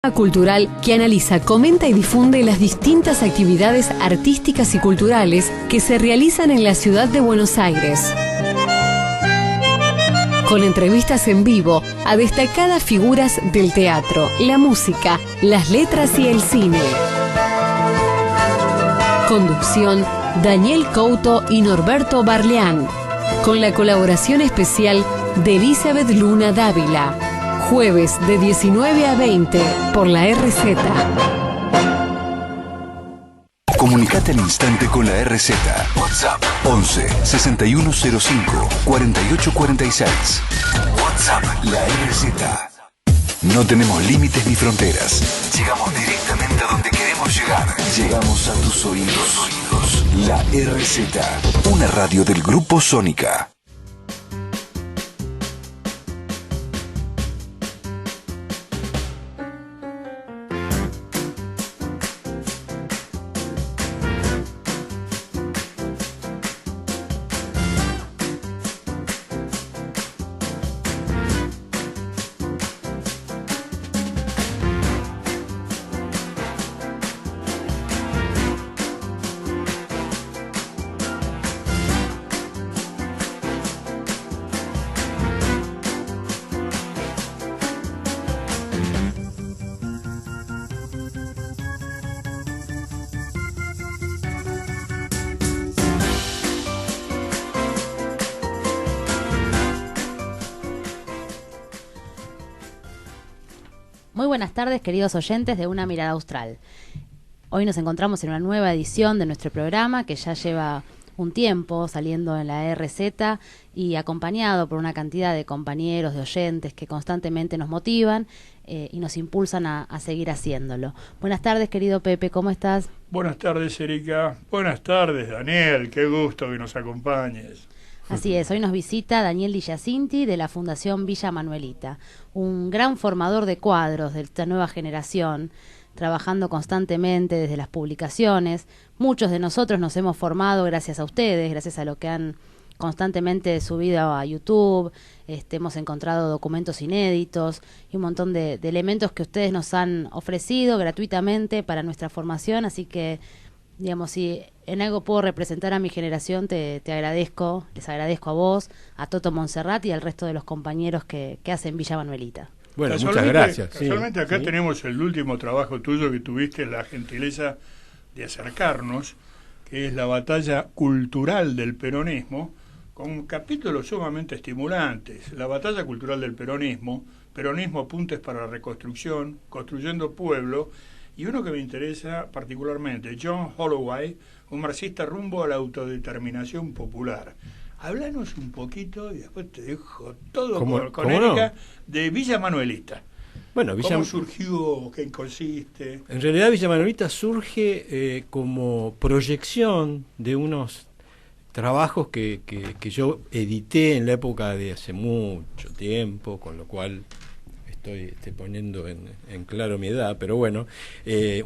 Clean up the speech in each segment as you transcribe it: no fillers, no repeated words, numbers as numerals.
Cultural que analiza, comenta y difunde las distintas actividades artísticas y culturales que se realizan en la ciudad de Buenos Aires. Con entrevistas en vivo a destacadas figuras del teatro, la música, las letras y el cine. Conducción: Daniel Couto y Norberto Barleán. Con la colaboración especial de Elizabeth Luna Dávila. Jueves de 19 a 20 por la RZ. Comunicate al instante con la RZ. WhatsApp 11 6105 4846. WhatsApp la RZ. No tenemos límites ni fronteras. Llegamos directamente a donde queremos llegar. Llegamos a tus oídos. La RZ. Una radio del Grupo Sónica. Muy buenas tardes, queridos oyentes de Una Mirada Austral. Hoy nos encontramos en una nueva edición de nuestro programa que ya lleva un tiempo saliendo en la RZ y acompañado por una cantidad de compañeros, de oyentes que constantemente nos motivan y nos impulsan a seguir haciéndolo. Buenas tardes, querido Pepe, ¿cómo estás? Buenas tardes, Erika. Buenas tardes, Daniel. Qué gusto que nos acompañes. Así es, hoy nos visita Daniel Di Giacinti de la Fundación Villa Manuelita, un gran formador de cuadros de esta nueva generación, trabajando constantemente desde las publicaciones. Muchos de nosotros nos hemos formado gracias a ustedes, gracias a lo que han constantemente subido a YouTube. Hemos encontrado documentos inéditos y un montón de elementos que ustedes nos han ofrecido gratuitamente para nuestra formación, así que digamos, si en algo puedo representar a mi generación, te agradezco, les agradezco a vos, a Toto Monserrat y al resto de los compañeros que hacen Villa Manuelita. Bueno, muchas gracias. Casualmente acá tenemos el último trabajo tuyo que tuviste la gentileza de acercarnos, que es la batalla cultural del peronismo, con capítulos sumamente estimulantes. La batalla cultural del peronismo, apuntes para la reconstrucción, construyendo pueblo, y uno que me interesa particularmente, John Holloway, un marxista rumbo a la autodeterminación popular. Háblanos un poquito y después te dejo todo con Erika, de Villa Manuelita. Bueno, ¿Cómo surgió? ¿Qué consiste? En realidad Villa Manuelita surge como proyección de unos trabajos que yo edité en la época de hace mucho tiempo, con lo cual estoy poniendo en claro mi edad, pero bueno,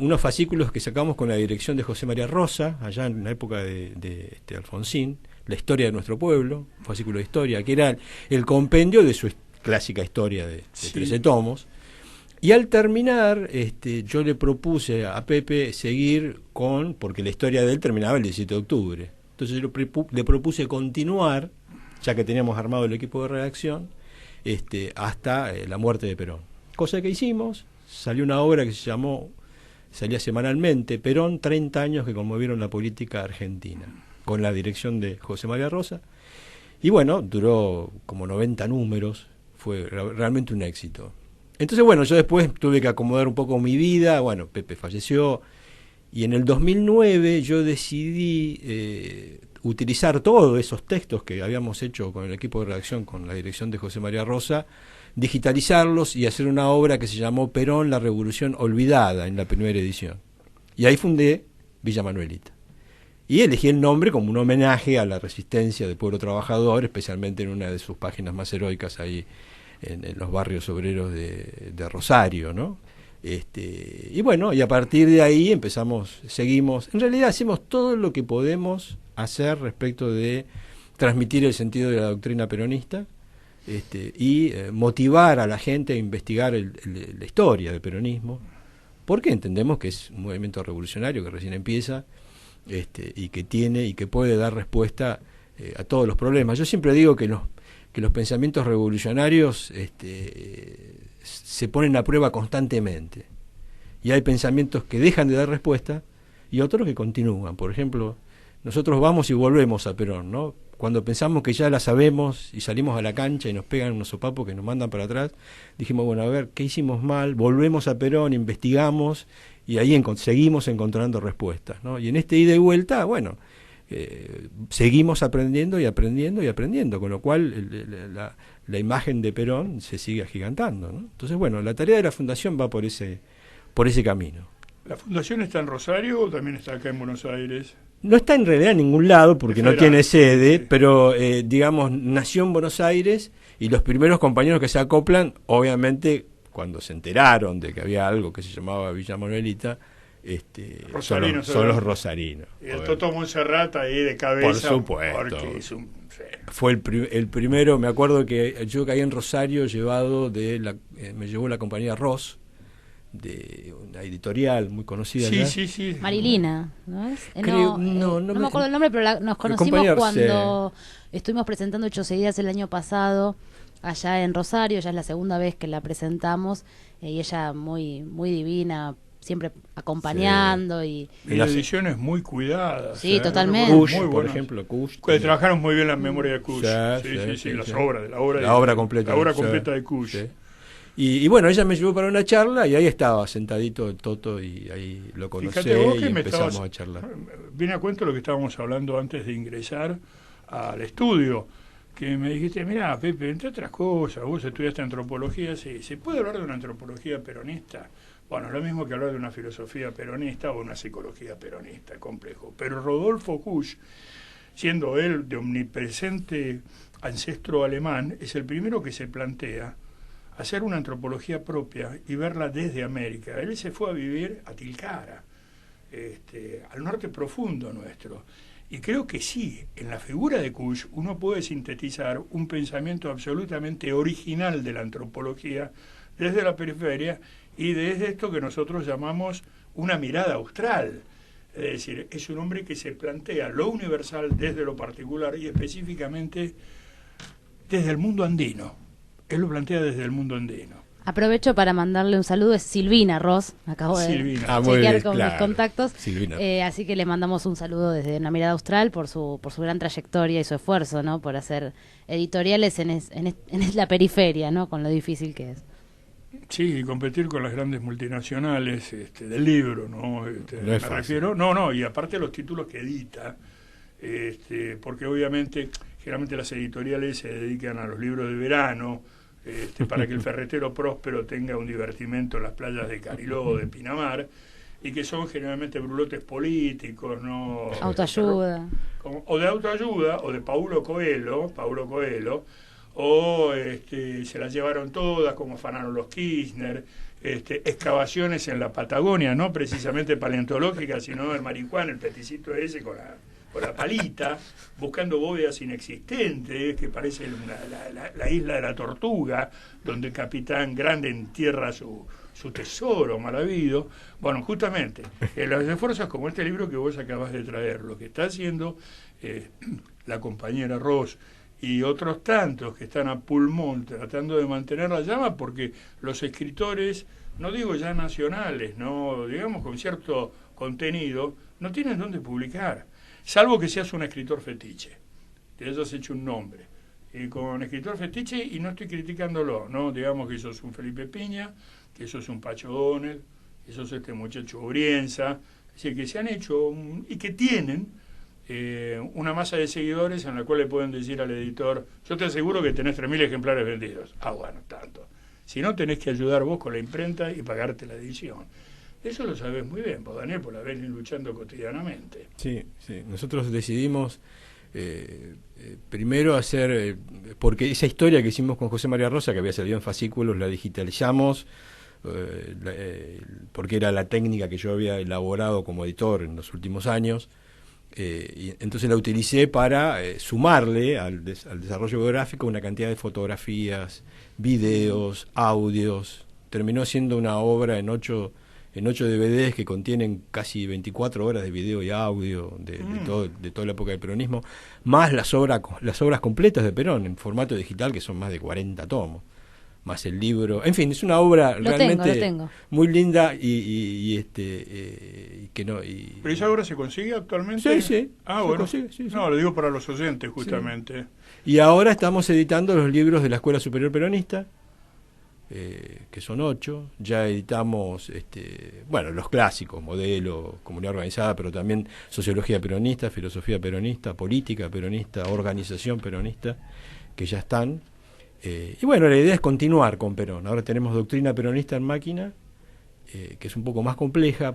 unos fascículos que sacamos con la dirección de José María Rosa, allá en la época de Alfonsín, la historia de nuestro pueblo, un fascículo de historia, que era el compendio de su clásica historia de 13 tomos. Y al terminar, yo le propuse a Pepe seguir porque la historia de él terminaba el 17 de octubre. Entonces yo le propuse continuar, ya que teníamos armado el equipo de redacción, hasta la muerte de Perón. Cosa que hicimos, salió una obra que salía semanalmente, Perón, 30 años que conmovieron la política argentina, con la dirección de José María Rosa, y bueno, duró como 90 números, fue realmente un éxito. Entonces bueno, yo después tuve que acomodar un poco mi vida, bueno, Pepe falleció, y en el 2009 yo decidí utilizar todos esos textos que habíamos hecho con el equipo de redacción, con la dirección de José María Rosa, digitalizarlos y hacer una obra que se llamó Perón, la Revolución Olvidada, en la primera edición. Y ahí fundé Villa Manuelita. Y elegí el nombre como un homenaje a la resistencia del pueblo trabajador, especialmente en una de sus páginas más heroicas ahí en los barrios obreros de Rosario, ¿no? Y bueno, y a partir de ahí seguimos, en realidad hacemos todo lo que podemos hacer respecto de transmitir el sentido de la doctrina peronista, y motivar a la gente a investigar la historia del peronismo, porque entendemos que es un movimiento revolucionario que recién empieza, y que tiene y que puede dar respuesta a todos los problemas. Yo siempre digo que los pensamientos revolucionarios se ponen a prueba constantemente, y hay pensamientos que dejan de dar respuesta y otros que continúan. Por ejemplo, nosotros vamos y volvemos a Perón, ¿no? Cuando pensamos que ya la sabemos y salimos a la cancha y nos pegan unos sopapos que nos mandan para atrás, dijimos, bueno, a ver, ¿qué hicimos mal? Volvemos a Perón, investigamos y ahí seguimos encontrando respuestas, ¿no? Y en este ida y vuelta, bueno, seguimos aprendiendo y aprendiendo y aprendiendo, con lo cual la imagen de Perón se sigue agigantando, ¿no? Entonces, bueno, la tarea de la Fundación va por ese camino. ¿La Fundación está en Rosario o también está acá en Buenos Aires? No está en realidad en ningún lado porque no tiene sede, sí. Pero digamos, nació en Buenos Aires y los primeros compañeros que se acoplan, obviamente, cuando se enteraron de que había algo que se llamaba Villa Manuelita, son los rosarinos. Y el Toto Monserrat ahí de cabeza. Por supuesto. Porque es un, sí. Fue el primero, me acuerdo que yo caí en Rosario me llevó la compañía Ross, de una editorial muy conocida. Sí. Marilina, ¿no es? No me acuerdo el nombre, pero nos conocimos cuando estuvimos presentando 8 días el año pasado allá en Rosario. Ya es la segunda vez que la presentamos, y ella muy muy divina, siempre acompañando. Sí. Y la edición es muy cuidada. Sí, totalmente. Kush, muy por ejemplo, Kush. Trabajaron muy bien la memoria de Kush. Sí, las obras, la obra completa de Kush. Sí. Y bueno, ella me llevó para una charla y ahí estaba sentadito el Toto y ahí lo conocí y empezamos a charlar. Viene a cuento lo que estábamos hablando antes de ingresar al estudio, que me dijiste, mirá, Pepe, entre otras cosas, vos estudiaste antropología, sí, ¿se puede hablar de una antropología peronista? Bueno, lo mismo que hablar de una filosofía peronista o una psicología peronista, complejo. Pero Rodolfo Kusch, siendo él de omnipresente ancestro alemán, es el primero que se plantea hacer una antropología propia y verla desde América. Él se fue a vivir a Tilcara, al norte profundo nuestro. Y creo que sí, en la figura de Kusch uno puede sintetizar un pensamiento absolutamente original de la antropología desde la periferia y desde esto que nosotros llamamos una mirada austral. Es decir, es un hombre que se plantea lo universal desde lo particular y específicamente desde el mundo andino. Él lo plantea desde el mundo andino. Aprovecho para mandarle un saludo, es Silvina Ross, acabo de chequear con mis contactos, así que le mandamos un saludo desde Una Mirada Austral por su gran trayectoria y su esfuerzo, ¿no? Por hacer editoriales en la periferia, ¿no? Con lo difícil que es. Sí, y competir con las grandes multinacionales del libro, ¿no? Me refiero, y aparte los títulos que edita, porque obviamente generalmente las editoriales se dedican a los libros de verano, para que el ferretero próspero tenga un divertimento en las playas de Cariló o de Pinamar, y que son generalmente brulotes políticos, ¿no? Autoayuda. O de autoayuda, o de Paulo Coelho, o se las llevaron todas, como afanaron los Kirchner, excavaciones en la Patagonia, no precisamente paleontológicas, sino el marihuana, el peticito ese con la palita, buscando bóvedas inexistentes, que parece la isla de la Tortuga, donde el capitán Grande entierra su tesoro mal habido. Bueno, justamente, los esfuerzos como este libro que vos acabas de traer, lo que está haciendo la compañera Ross y otros tantos que están a pulmón tratando de mantener la llama, porque los escritores, no digo ya nacionales, no digamos con cierto contenido, no tienen dónde publicar. Salvo que seas un escritor fetiche, que hayas hecho un nombre. Y con escritor fetiche, y no estoy criticándolo, ¿no? Digamos que sos un Felipe Piña, que sos un Pacho Donel, que sos este muchacho Brienza, es decir, que se han hecho y que tienen una masa de seguidores en la cual le pueden decir al editor, yo te aseguro que tenés 3.000 ejemplares vendidos. Ah, bueno, tanto. Si no, tenés que ayudar vos con la imprenta y pagarte la edición. Eso lo sabes muy bien, vos, Daniel, por haber luchando cotidianamente. Sí. Nosotros decidimos primero hacer, porque esa historia que hicimos con José María Rosa, que había salido en fascículos, la digitalizamos, porque era la técnica que yo había elaborado como editor en los últimos años, Y entonces la utilicé para sumarle al desarrollo biográfico una cantidad de fotografías, videos, audios. Terminó siendo una obra en 8 DVDs que contienen casi 24 horas de video y audio de toda la época del peronismo, más las obras completas de Perón en formato digital, que son más de 40 tomos, más el libro. En fin, es una obra realmente muy linda y que no. ¿Pero esa obra se consigue actualmente? Sí. Bueno. Consigue, sí. No, lo digo para los oyentes, justamente. Sí. Y ahora estamos editando los libros de la Escuela Superior Peronista, que son 8. Ya editamos los clásicos, Modelo, Comunidad Organizada, pero también Sociología Peronista, Filosofía Peronista, Política Peronista, Organización Peronista, que ya están. Y bueno, la idea es continuar con Perón. Ahora tenemos Doctrina Peronista en máquina, que es un poco más compleja.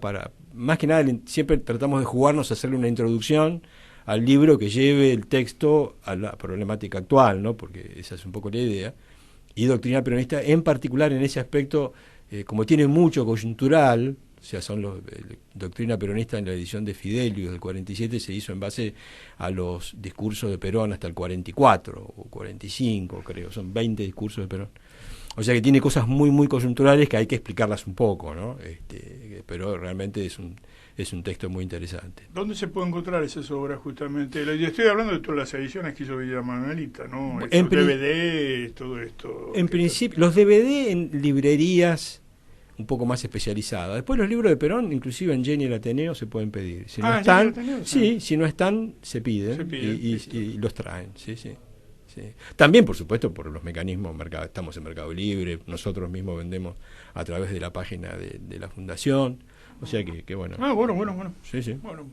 Más que nada, siempre tratamos de jugarnos a hacerle una introducción al libro que lleve el texto a la problemática actual, ¿no? Porque esa es un poco la idea. Y Doctrina Peronista, en particular en ese aspecto, como tiene mucho coyuntural, o sea, Doctrina Peronista en la edición de Fidelio del 47 se hizo en base a los discursos de Perón hasta el 44 o 45, creo, son 20 discursos de Perón. O sea que tiene cosas muy, muy coyunturales que hay que explicarlas un poco, ¿no? Pero realmente es un texto muy interesante. ¿Dónde se puede encontrar esas obras justamente? Yo estoy hablando de todas las ediciones que hizo Villa Manuelita, ¿no? DVD, todo esto. En principio, los DVD en librerías un poco más especializadas. Después los libros de Perón, inclusive en Jenny el Ateneo, se pueden pedir. Si no están, si no están, se piden y los traen. Sí. También, por supuesto, por los mecanismos, estamos en Mercado Libre, nosotros mismos vendemos a través de la página de la Fundación. O sea que bueno. Bueno. Sí. Bueno.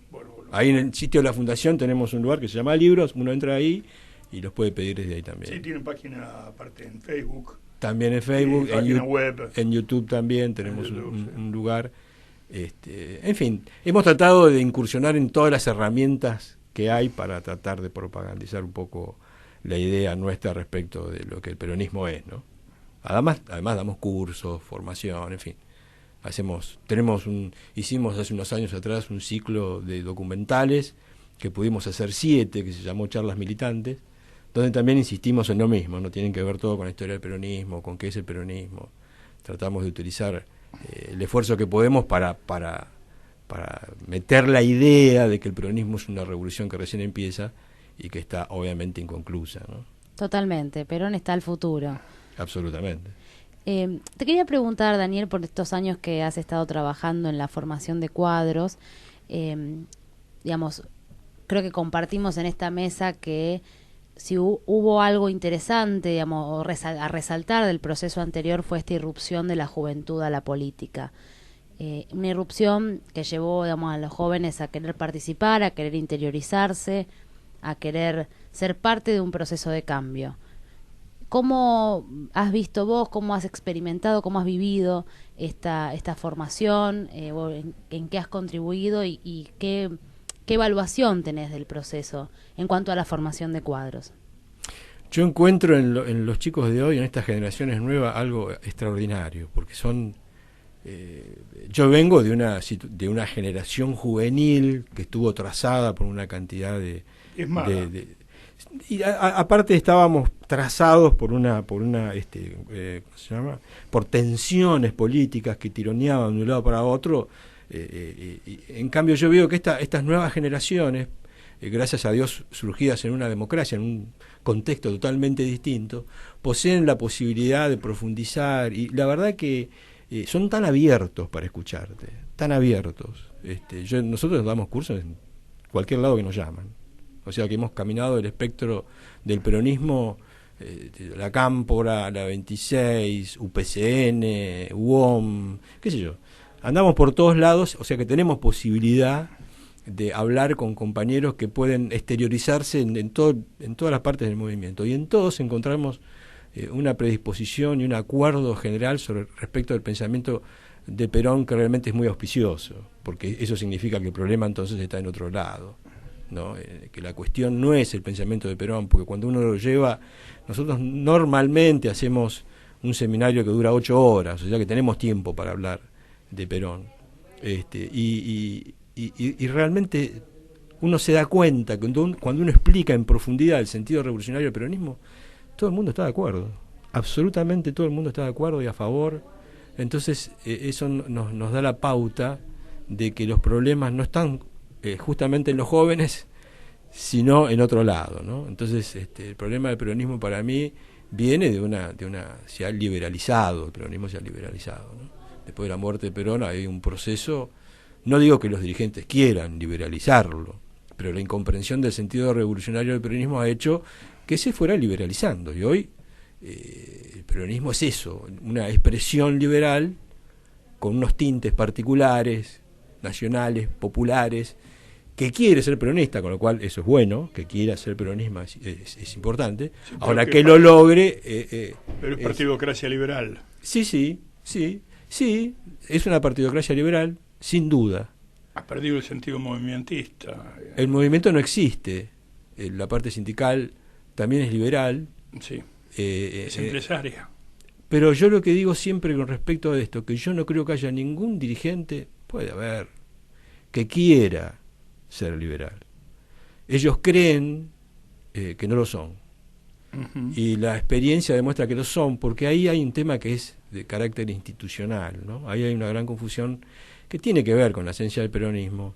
Ahí en el sitio de la Fundación tenemos un lugar que se llama Libros, uno entra ahí y los puede pedir desde ahí también. Sí, tienen página aparte en Facebook. También en Facebook, web. En YouTube también tenemos un lugar. En fin, hemos tratado de incursionar en todas las herramientas que hay para tratar de propagandizar un poco la idea nuestra respecto de lo que el peronismo es, ¿no? Además damos cursos, formación, en fin. Hicimos hace unos años atrás un ciclo de documentales que pudimos hacer 7, que se llamó Charlas Militantes, donde también insistimos en lo mismo, no tienen que ver todo con la historia del peronismo, con qué es el peronismo. Tratamos de utilizar el esfuerzo que podemos para meter la idea de que el peronismo es una revolución que recién empieza y que está obviamente inconclusa, ¿no? Totalmente, Perón está al futuro. Absolutamente. Te quería preguntar, Daniel, por estos años que has estado trabajando en la formación de cuadros, creo que compartimos en esta mesa que si hubo algo interesante, digamos, a resaltar del proceso anterior fue esta irrupción de la juventud a la política. Una irrupción que llevó, digamos, a los jóvenes a querer participar, a querer interiorizarse, a querer ser parte de un proceso de cambio. ¿Cómo has visto vos, cómo has experimentado, cómo has vivido esta formación, en qué has contribuido y qué evaluación tenés del proceso en cuanto a la formación de cuadros? Yo encuentro en los chicos de hoy, en estas generaciones nuevas, algo extraordinario, porque son... yo vengo de una generación juvenil que estuvo trazada por una cantidad aparte estábamos trazados por por tensiones políticas que tironeaban de un lado para otro. En cambio yo veo que estas nuevas generaciones, gracias a Dios surgidas en una democracia, en un contexto totalmente distinto, poseen la posibilidad de profundizar y la verdad que son tan abiertos para escucharte, tan abiertos. Nosotros damos cursos en cualquier lado que nos llaman. O sea que hemos caminado el espectro del peronismo, la Cámpora, la 26, UPCN, UOM, qué sé yo. Andamos por todos lados, o sea que tenemos posibilidad de hablar con compañeros que pueden exteriorizarse en todas las partes del movimiento. Y en todos encontramos una predisposición y un acuerdo general respecto al pensamiento de Perón que realmente es muy auspicioso, porque eso significa que el problema entonces está en otro lado, ¿no? Que la cuestión no es el pensamiento de Perón, porque cuando uno lo lleva, nosotros normalmente hacemos un seminario que dura 8 horas, o sea que tenemos tiempo para hablar de Perón, y realmente uno se da cuenta que cuando uno explica en profundidad el sentido revolucionario del peronismo, todo el mundo está de acuerdo, absolutamente todo el mundo está de acuerdo y a favor. Entonces eso nos da la pauta de que los problemas no están justamente en los jóvenes, sino en otro lado, ¿no? Entonces el problema del peronismo para mí viene se ha liberalizado, el peronismo se ha liberalizado, ¿no? Después de la muerte de Perón hay un proceso, no digo que los dirigentes quieran liberalizarlo, pero la incomprensión del sentido revolucionario del peronismo ha hecho que se fuera liberalizando, y hoy el peronismo es eso, una expresión liberal con unos tintes particulares, nacionales, populares, que quiere ser peronista, con lo cual eso es bueno, que quiera ser peronismo es importante. Sí, ahora que lo logre... pero es partidocracia liberal. Sí, es una partidocracia liberal, sin duda. Ha perdido el sentido movimentista. El movimiento no existe, la parte sindical también es liberal. Sí, es empresaria. Pero yo lo que digo siempre con respecto a esto, que yo no creo que haya ningún dirigente, puede haber, que quiera ser liberal. Ellos creen que no lo son. Uh-huh. Y la experiencia demuestra que lo son, porque ahí hay un tema que es de carácter institucional, ¿no? Ahí hay una gran confusión que tiene que ver con la esencia del peronismo.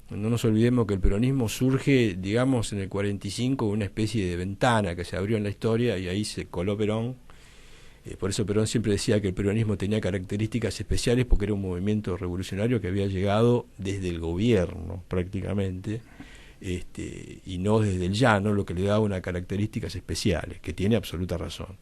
No nos olvidemos que el peronismo surge, digamos, en el 45, una especie de ventana que se abrió en la historia y ahí se coló Perón. Por eso Perón siempre decía que el peronismo tenía características especiales porque era un movimiento revolucionario que había llegado desde el gobierno prácticamente, y no desde el llano, lo que le daba unas características especiales, que tiene absoluta razón.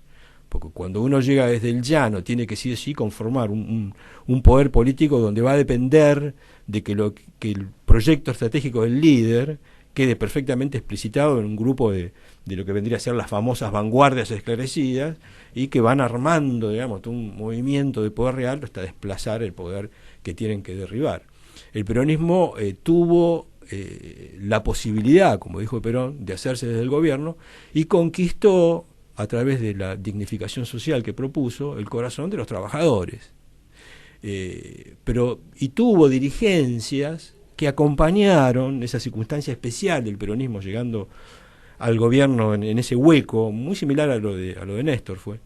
Porque cuando uno llega desde el llano tiene que sí o sí conformar un poder político donde va a depender de que el proyecto estratégico del líder quede perfectamente explicitado en un grupo de lo que vendría a ser las famosas vanguardias esclarecidas, y que van armando, digamos, un movimiento de poder real hasta desplazar el poder que tienen que derribar. El peronismo tuvo la posibilidad, como dijo Perón, de hacerse desde el gobierno, y conquistó, a través de la dignificación social que propuso, el corazón de los trabajadores. Y tuvo dirigencias que acompañaron esa circunstancia especial del peronismo llegando al gobierno en ese hueco, muy similar a lo de Néstor fue,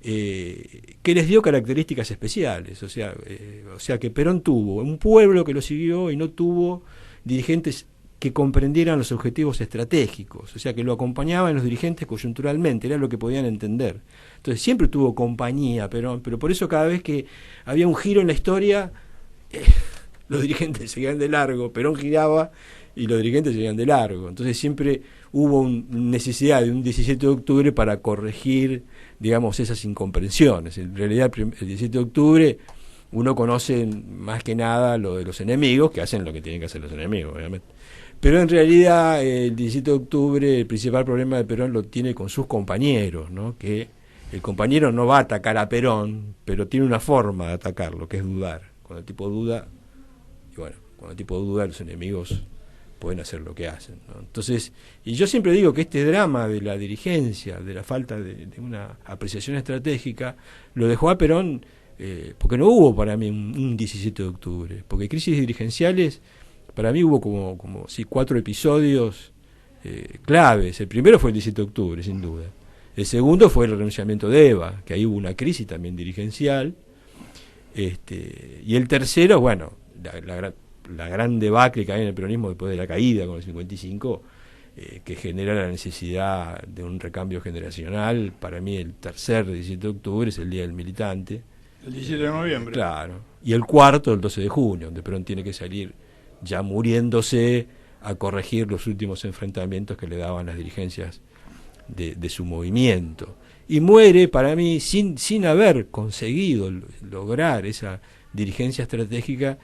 que les dio características especiales, o sea que Perón tuvo un pueblo que lo siguió y no tuvo dirigentes que comprendieran los objetivos estratégicos, o sea que lo acompañaban los dirigentes coyunturalmente, era lo que podían entender. Entonces siempre tuvo compañía Perón, pero por eso cada vez que había un giro en la historia, los dirigentes seguían de largo, Perón giraba y los dirigentes seguían de largo. Entonces siempre hubo necesidad de un 17 de octubre para corregir, digamos, esas incomprensiones. En realidad el 17 de octubre uno conoce más que nada lo de los enemigos, que hacen lo que tienen que hacer los enemigos, obviamente. Pero en realidad el 17 de octubre el principal problema de Perón lo tiene con sus compañeros, ¿no? Que el compañero no va a atacar a Perón, pero tiene una forma de atacarlo, que es dudar. Cuando el tipo duda, los enemigos pueden hacer lo que hacen, ¿no? Entonces, y yo siempre digo que este drama de la dirigencia, de la falta de una apreciación estratégica, lo dejó a Perón, porque no hubo para mí un 17 de octubre, porque crisis dirigenciales, para mí hubo como 4 episodios claves. El primero fue el 17 de octubre, sin duda. El segundo fue el renunciamiento de Eva, que ahí hubo una crisis también dirigencial. Y el tercero, bueno, la gran debacle que hay en el peronismo después de la caída con el 55, que genera la necesidad de un recambio generacional. Para mí el tercer 17 de octubre es el Día del Militante. El 17 de noviembre. Claro. Y el cuarto, el 12 de junio, donde Perón tiene que salir ya muriéndose a corregir los últimos enfrentamientos que le daban las dirigencias de su movimiento. Y muere, para mí, sin haber conseguido lograr esa dirigencia estratégica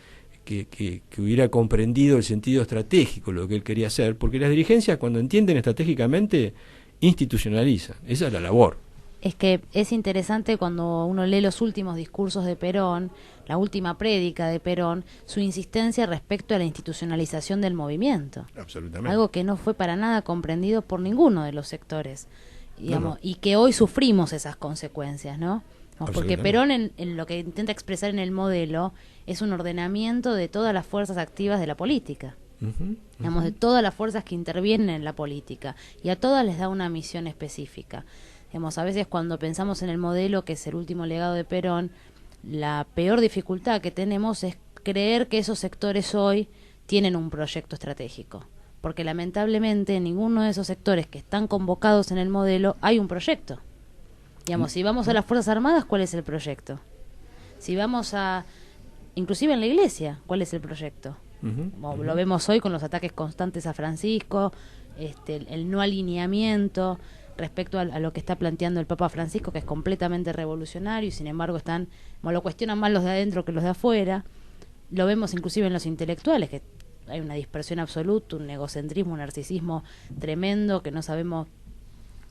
que hubiera comprendido el sentido estratégico, lo que él quería hacer, porque las dirigencias, cuando entienden estratégicamente, institucionalizan. Esa es la labor. Es que es interesante cuando uno lee los últimos discursos de Perón, la última prédica de Perón, su insistencia respecto a la institucionalización del movimiento. Absolutamente. Algo que no fue para nada comprendido por ninguno de los sectores, digamos, y que hoy sufrimos esas consecuencias, ¿no? Porque Perón en lo que intenta expresar en el modelo es un ordenamiento de todas las fuerzas activas de la política. digamos, de todas las fuerzas que intervienen en la política, y a todas les da una misión específica. Digamos, a veces cuando pensamos en el modelo, que es el último legado de Perón, la peor dificultad que tenemos es creer que esos sectores hoy tienen un proyecto estratégico, porque lamentablemente en ninguno de esos sectores que están convocados en el modelo hay un proyecto. Digamos, si vamos a las Fuerzas Armadas, ¿cuál es el proyecto? Si vamos a, inclusive en la Iglesia, ¿cuál es el proyecto? Lo vemos hoy con los ataques constantes a Francisco, el no alineamiento respecto a lo que está planteando el Papa Francisco, que es completamente revolucionario, y sin embargo lo cuestionan más los de adentro que los de afuera. Lo vemos inclusive en los intelectuales, que hay una dispersión absoluta, un egocentrismo, un narcisismo tremendo, que no sabemos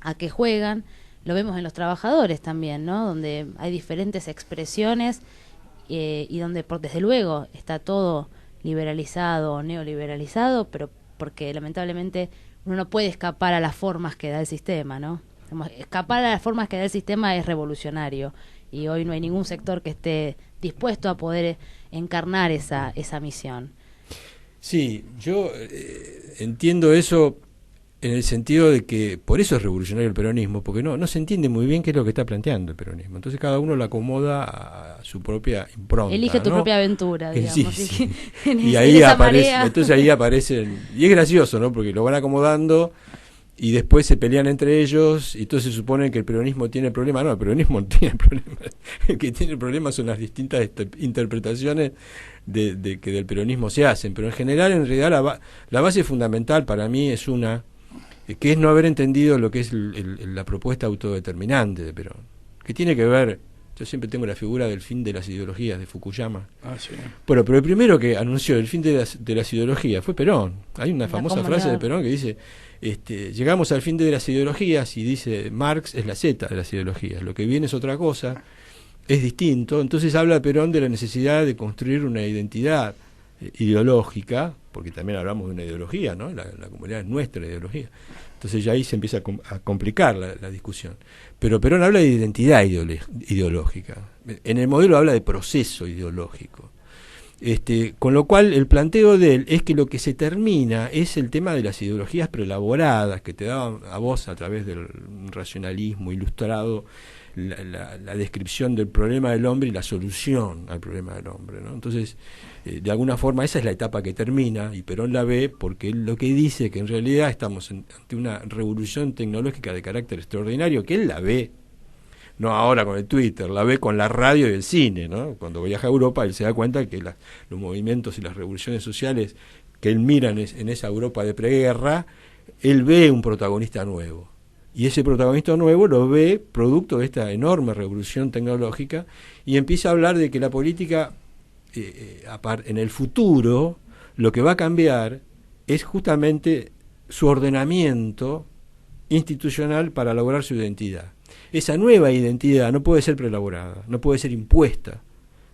a qué juegan. Lo vemos en los trabajadores también, ¿no? Donde hay diferentes expresiones y donde desde luego está todo liberalizado o neoliberalizado, pero porque lamentablemente uno no puede escapar a las formas que da el sistema, ¿no? Escapar a las formas que da el sistema es revolucionario, y hoy no hay ningún sector que esté dispuesto a poder encarnar esa misión. Sí, yo entiendo eso en el sentido de que por eso es revolucionario el peronismo, porque no se entiende muy bien qué es lo que está planteando el peronismo. Entonces cada uno lo acomoda a su propia impronta. Elige tu propia aventura, digamos. Sí. Y ahí aparece, entonces ahí aparecen, y es gracioso, ¿no? Porque lo van acomodando y después se pelean entre ellos, y entonces suponen que el peronismo tiene problema. No, el peronismo no tiene problema. El que tiene problema son las distintas interpretaciones que del peronismo se hacen. Pero en general, en realidad, la base fundamental para mí es que es no haber entendido lo que es la propuesta autodeterminante de Perón, que tiene que ver, yo siempre tengo la figura del fin de las ideologías de Fukuyama. Sí. Bueno, pero el primero que anunció el fin de las ideologías fue Perón. Hay una famosa frase de Perón que dice, llegamos al fin de las ideologías, y dice, Marx es la Z de las ideologías, lo que viene es otra cosa, es distinto. Entonces habla Perón de la necesidad de construir una identidad ideológica, porque también hablamos de una ideología, ¿no? La comunidad es nuestra ideología. Entonces ya ahí se empieza a complicar la discusión. Pero Perón habla de identidad ideológica. En el modelo habla de proceso ideológico. Con lo cual el planteo de él es que lo que se termina es el tema de las ideologías preelaboradas que te daban a vos a través del racionalismo ilustrado, la descripción del problema del hombre y la solución al problema del hombre, ¿no? Entonces, de alguna forma esa es la etapa que termina, y Perón la ve porque él lo que dice que en realidad estamos ante una revolución tecnológica de carácter extraordinario, que él la ve, no ahora con el Twitter, la ve con la radio y el cine, ¿no? Cuando viaja a Europa él se da cuenta que los movimientos y las revoluciones sociales que él mira en esa Europa de preguerra, él ve un protagonista nuevo. Y ese protagonista nuevo lo ve producto de esta enorme revolución tecnológica, y empieza a hablar de que la política, en el futuro, lo que va a cambiar es justamente su ordenamiento institucional para lograr su identidad. Esa nueva identidad no puede ser preelaborada, no puede ser impuesta,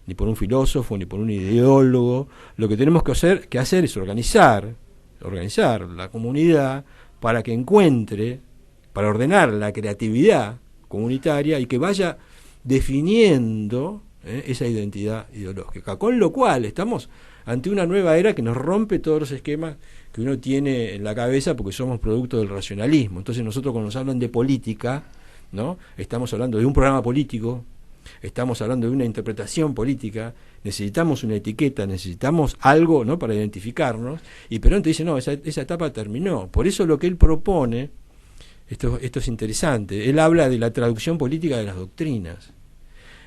ni por un filósofo, ni por un ideólogo. Lo que tenemos que hacer es organizar la comunidad para que encuentre, para ordenar la creatividad comunitaria y que vaya definiendo esa identidad ideológica. Con lo cual estamos ante una nueva era que nos rompe todos los esquemas que uno tiene en la cabeza, porque somos producto del racionalismo. Entonces nosotros, cuando nos hablan de política, ¿no?, estamos hablando de un programa político, estamos hablando de una interpretación política, necesitamos una etiqueta, necesitamos algo, ¿no?, para identificarnos, y Perón te dice, no, esa etapa terminó. Por eso lo que él propone, esto es interesante, él habla de la traducción política de las doctrinas.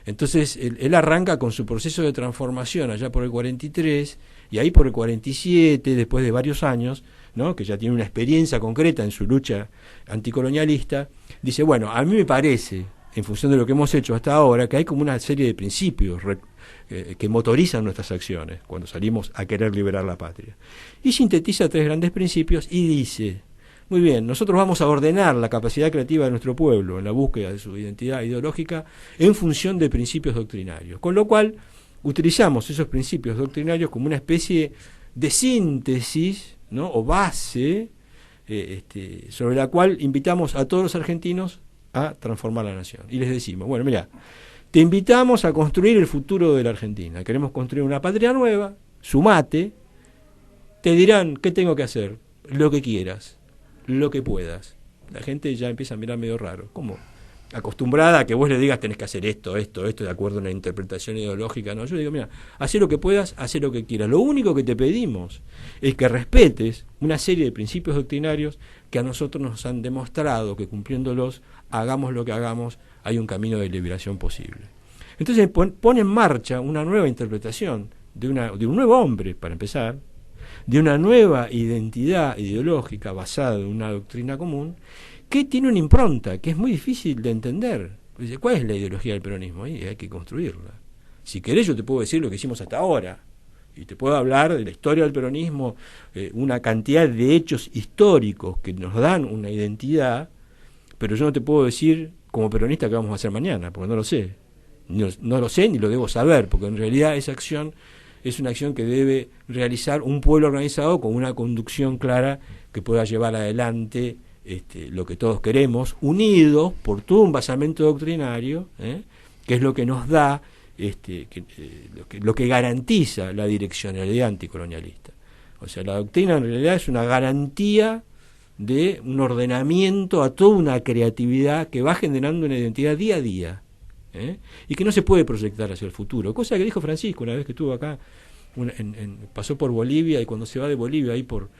Entonces él arranca con su proceso de transformación allá por el 43, y ahí por el 47, después de varios años, ¿no?, que ya tiene una experiencia concreta en su lucha anticolonialista, dice, bueno, a mí me parece, en función de lo que hemos hecho hasta ahora, que hay como una serie de principios que motorizan nuestras acciones cuando salimos a querer liberar la patria. Y sintetiza 3 grandes principios y dice, muy bien, nosotros vamos a ordenar la capacidad creativa de nuestro pueblo en la búsqueda de su identidad ideológica en función de principios doctrinarios, con lo cual utilizamos esos principios doctrinarios como una especie de síntesis, ¿no?, o base sobre la cual invitamos a todos los argentinos a transformar la nación. Y les decimos, bueno, mira, te invitamos a construir el futuro de la Argentina. Queremos construir una patria nueva, sumate, te dirán qué tengo que hacer, lo que quieras, lo que puedas. La gente ya empieza a mirar medio raro, ¿cómo? Acostumbrada a que vos le digas tenés que hacer esto, de acuerdo a una interpretación ideológica. No, yo digo, mira, haz lo que puedas, haz lo que quieras. Lo único que te pedimos es que respetes una serie de principios doctrinarios que a nosotros nos han demostrado que cumpliéndolos, hagamos lo que hagamos, hay un camino de liberación posible. Entonces pone en marcha una nueva interpretación de un nuevo hombre, para empezar, de una nueva identidad ideológica basada en una doctrina común, que tiene una impronta que es muy difícil de entender. ¿Cuál es la ideología del peronismo? Ahí hay que construirla. Si querés, yo te puedo decir lo que hicimos hasta ahora, y te puedo hablar de la historia del peronismo, una cantidad de hechos históricos que nos dan una identidad, pero yo no te puedo decir como peronista qué vamos a hacer mañana, porque no lo sé. No lo sé ni lo debo saber, porque en realidad esa acción es una acción que debe realizar un pueblo organizado con una conducción clara que pueda llevar adelante lo que todos queremos, unidos por todo un basamento doctrinario, que es lo que nos da, lo que garantiza la direccionalidad anticolonialista. O sea, la doctrina en realidad es una garantía de un ordenamiento a toda una creatividad que va generando una identidad día a día, y que no se puede proyectar hacia el futuro. Cosa que dijo Francisco una vez que estuvo acá, pasó por Bolivia, y cuando se va de Bolivia ahí por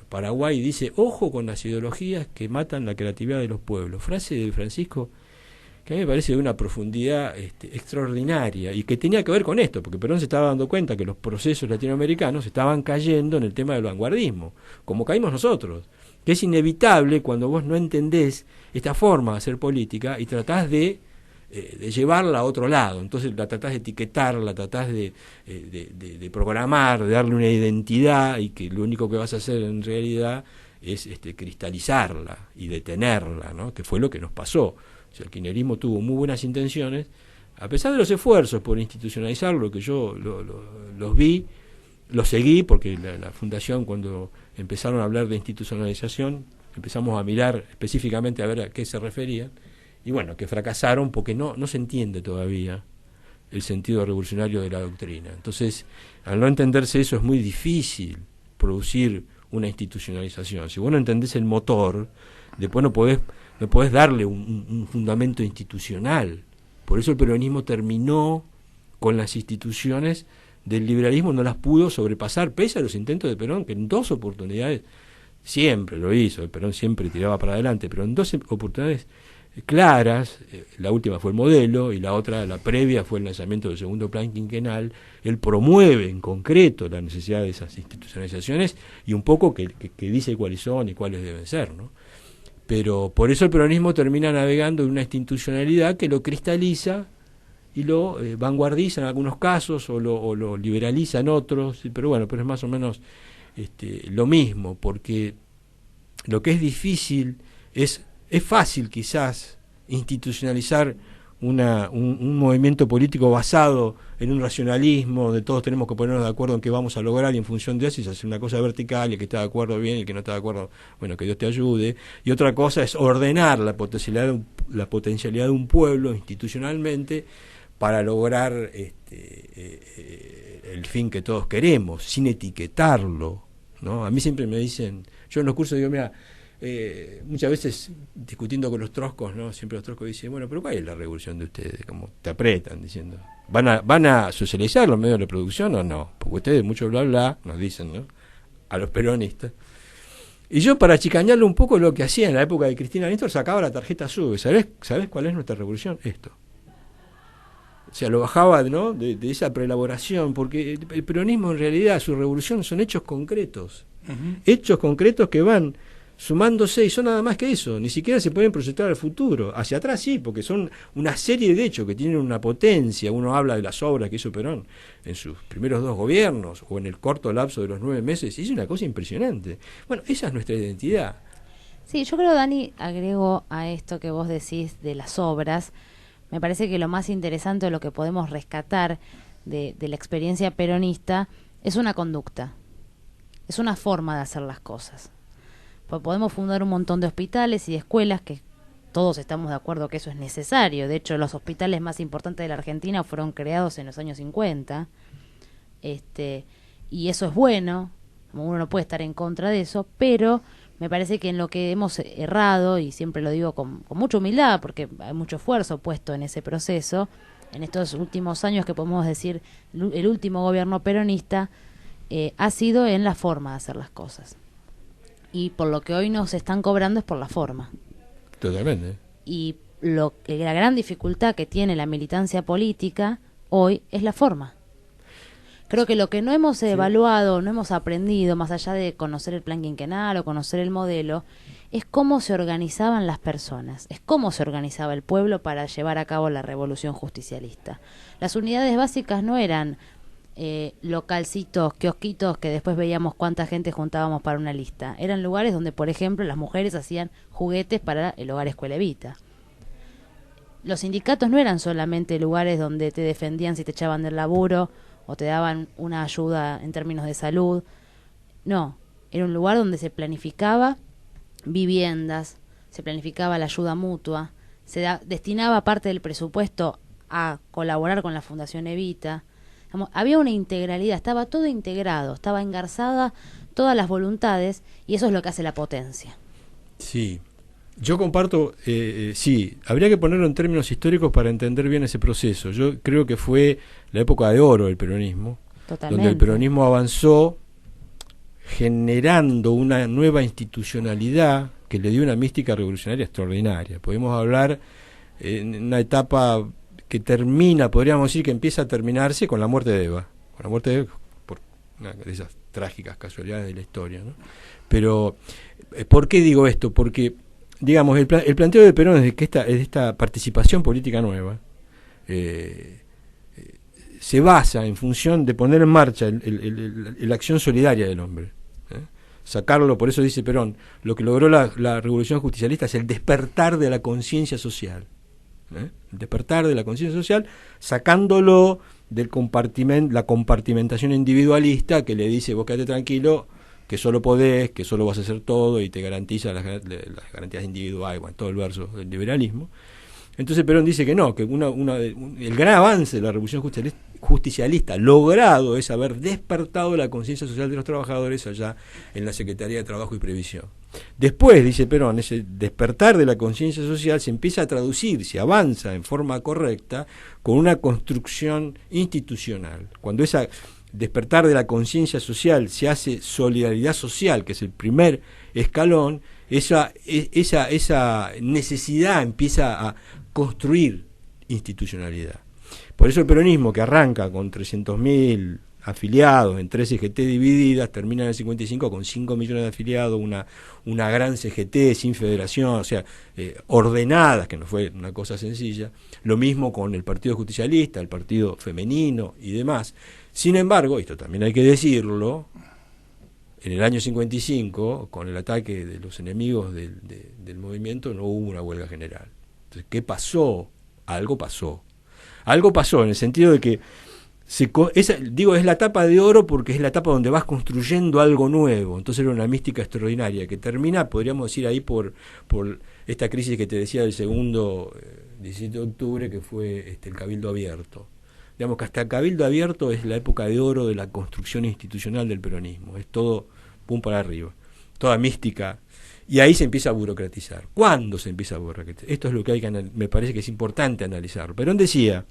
Paraguay, dice, ojo con las ideologías que matan la creatividad de los pueblos. Frase de Francisco que a mí me parece de una profundidad extraordinaria, y que tenía que ver con esto, porque Perón se estaba dando cuenta que los procesos latinoamericanos estaban cayendo en el tema del vanguardismo, como caímos nosotros, que es inevitable cuando vos no entendés esta forma de hacer política y tratás de llevarla a otro lado. Entonces la tratás de etiquetar, la tratás de programar, de darle una identidad, y que lo único que vas a hacer en realidad es cristalizarla y detenerla, ¿no? Que fue lo que nos pasó. O sea, el kirchnerismo tuvo muy buenas intenciones, a pesar de los esfuerzos por institucionalizarlo, que yo los vi, los seguí, porque la fundación, cuando empezaron a hablar de institucionalización, empezamos a mirar específicamente a ver a qué se referían. Y bueno, que fracasaron porque no se entiende todavía el sentido revolucionario de la doctrina. Entonces, al no entenderse eso, es muy difícil producir una institucionalización. Si vos no entendés el motor, después no podés darle un fundamento institucional. Por eso el peronismo terminó con las instituciones del liberalismo, no las pudo sobrepasar, pese a los intentos de Perón, que en 2 oportunidades siempre lo hizo. El Perón siempre tiraba para adelante, pero en 2 oportunidades claras, la última fue el modelo y la otra, la previa, fue el lanzamiento del segundo plan quinquenal. Él promueve en concreto la necesidad de esas institucionalizaciones y un poco que dice cuáles son y cuáles deben ser, ¿no? Pero por eso el peronismo termina navegando en una institucionalidad que lo cristaliza y lo vanguardiza en algunos casos, o lo liberaliza en otros, pero bueno, pero es más o menos lo mismo, porque lo que es difícil es fácil quizás institucionalizar un movimiento político basado en un racionalismo, donde todos tenemos que ponernos de acuerdo en qué vamos a lograr, y en función de eso es hacer una cosa vertical, y el que está de acuerdo bien, y el que no está de acuerdo, bueno, que Dios te ayude. Y otra cosa es ordenar la potencialidad de un pueblo institucionalmente para lograr el fin que todos queremos, sin etiquetarlo, ¿no? A mí siempre me dicen, yo en los cursos digo, mira, muchas veces discutiendo con los troscos, ¿no? Siempre los troscos dicen, bueno, pero ¿cuál es la revolución de ustedes? Como te apretan diciendo, ¿van a socializar los medios de producción o no? Porque ustedes mucho bla bla nos dicen, ¿no? A los peronistas. Y yo, para chicañarle un poco, lo que hacía en la época de Cristina Néstor, sacaba la tarjeta SUBE. ¿Sabés cuál es nuestra revolución? Esto. O sea, lo bajaba, ¿no? de esa preelaboración, porque el peronismo en realidad, su revolución son hechos concretos. Hechos concretos que van sumándose, y son nada más que eso, ni siquiera se pueden proyectar al futuro. Hacia atrás sí, porque son una serie de hechos que tienen una potencia. Uno habla de las obras que hizo Perón en sus primeros 2 gobiernos, o en el corto lapso de los 9 meses, y es una cosa impresionante. Bueno, esa es nuestra identidad. Sí, yo creo, Dani, agrego a esto que vos decís de las obras, me parece que lo más interesante, o lo que podemos rescatar de la experiencia peronista, es una conducta, es una forma de hacer las cosas. Pues podemos fundar un montón de hospitales y de escuelas, que todos estamos de acuerdo que eso es necesario. De hecho, los hospitales más importantes de la Argentina fueron creados en los años 50. Y eso es bueno, Uno no puede estar en contra de eso, pero me parece que en lo que hemos errado, y siempre lo digo con mucha humildad, porque hay mucho esfuerzo puesto en ese proceso, en estos últimos años que podemos decir el último gobierno peronista, ha sido en la forma de hacer las cosas. Y por lo que hoy nos están cobrando es por la forma. Totalmente. Y la gran dificultad que tiene la militancia política hoy es la forma. Creo que lo que no hemos evaluado, no hemos aprendido, más allá de conocer el plan quinquenal o conocer el modelo, es cómo se organizaban las personas, es cómo se organizaba el pueblo para llevar a cabo la revolución justicialista. Las unidades básicas no eran localcitos, kiosquitos que después veíamos cuánta gente juntábamos para una lista. Eran lugares donde, por ejemplo, las mujeres hacían juguetes para el hogar Escuela Evita. Los sindicatos no eran solamente lugares donde te defendían si te echaban del laburo o te daban una ayuda en términos de salud. No, era un lugar donde se planificaba viviendas, se planificaba la ayuda mutua, destinaba parte del presupuesto a colaborar con la Fundación Evita. Había una integralidad, estaba todo integrado, estaba engarzada todas las voluntades, y eso es lo que hace la potencia. Sí, yo comparto, sí, habría que ponerlo en términos históricos para entender bien ese proceso. Yo creo que fue la época de oro del peronismo, Totalmente. donde el peronismo avanzó generando una nueva institucionalidad que le dio una mística revolucionaria extraordinaria. Podemos hablar en una etapa que termina, podríamos decir que empieza a terminarse con la muerte de Eva. Con la muerte de Eva, por una de esas trágicas casualidades de la historia, ¿no? Pero, ¿por qué digo esto? Porque, digamos, el planteo de Perón es de que esta participación política nueva se basa en función de poner en marcha la acción solidaria del hombre. Sacarlo, por eso dice Perón, lo que logró la revolución justicialista es el despertar de la conciencia social. El despertar de la conciencia social, sacándolo del la compartimentación individualista que le dice vos quédate tranquilo, que solo podés, que solo vas a hacer todo y te garantiza las garantías individuales, bueno, todo el verso del liberalismo. Entonces Perón dice que no, que el gran avance de la revolución justicialista logrado es haber despertado la conciencia social de los trabajadores allá en la Secretaría de Trabajo y Previsión. Después, dice Perón, ese despertar de la conciencia social se empieza a traducir, se avanza en forma correcta con una construcción institucional. Cuando esa despertar de la conciencia social se hace solidaridad social, que es el primer escalón, esa necesidad empieza a construir institucionalidad. Por eso el peronismo, que arranca con 300.000 afiliados en 3 CGT divididas, termina en el 55 con 5 millones de afiliados, una gran CGT sin federación, o sea, ordenadas, que no fue una cosa sencilla. Lo mismo con el Partido Justicialista, el Partido Femenino y demás. Sin embargo, esto también hay que decirlo, en el año 55, con el ataque de los enemigos del movimiento, no hubo una huelga general. Entonces, ¿qué pasó? Algo pasó. Algo pasó en el sentido de que es la etapa de oro porque es la etapa donde vas construyendo algo nuevo. Entonces era una mística extraordinaria que termina, podríamos decir, ahí por esta crisis que te decía del segundo 17 de octubre, que fue el Cabildo Abierto. Digamos que hasta el Cabildo Abierto es la época de oro de la construcción institucional del peronismo. Es todo pum para arriba, toda mística. Y ahí se empieza a burocratizar. ¿Cuándo se empieza a burocratizar? Esto es lo que me parece que es importante analizar. Perón decía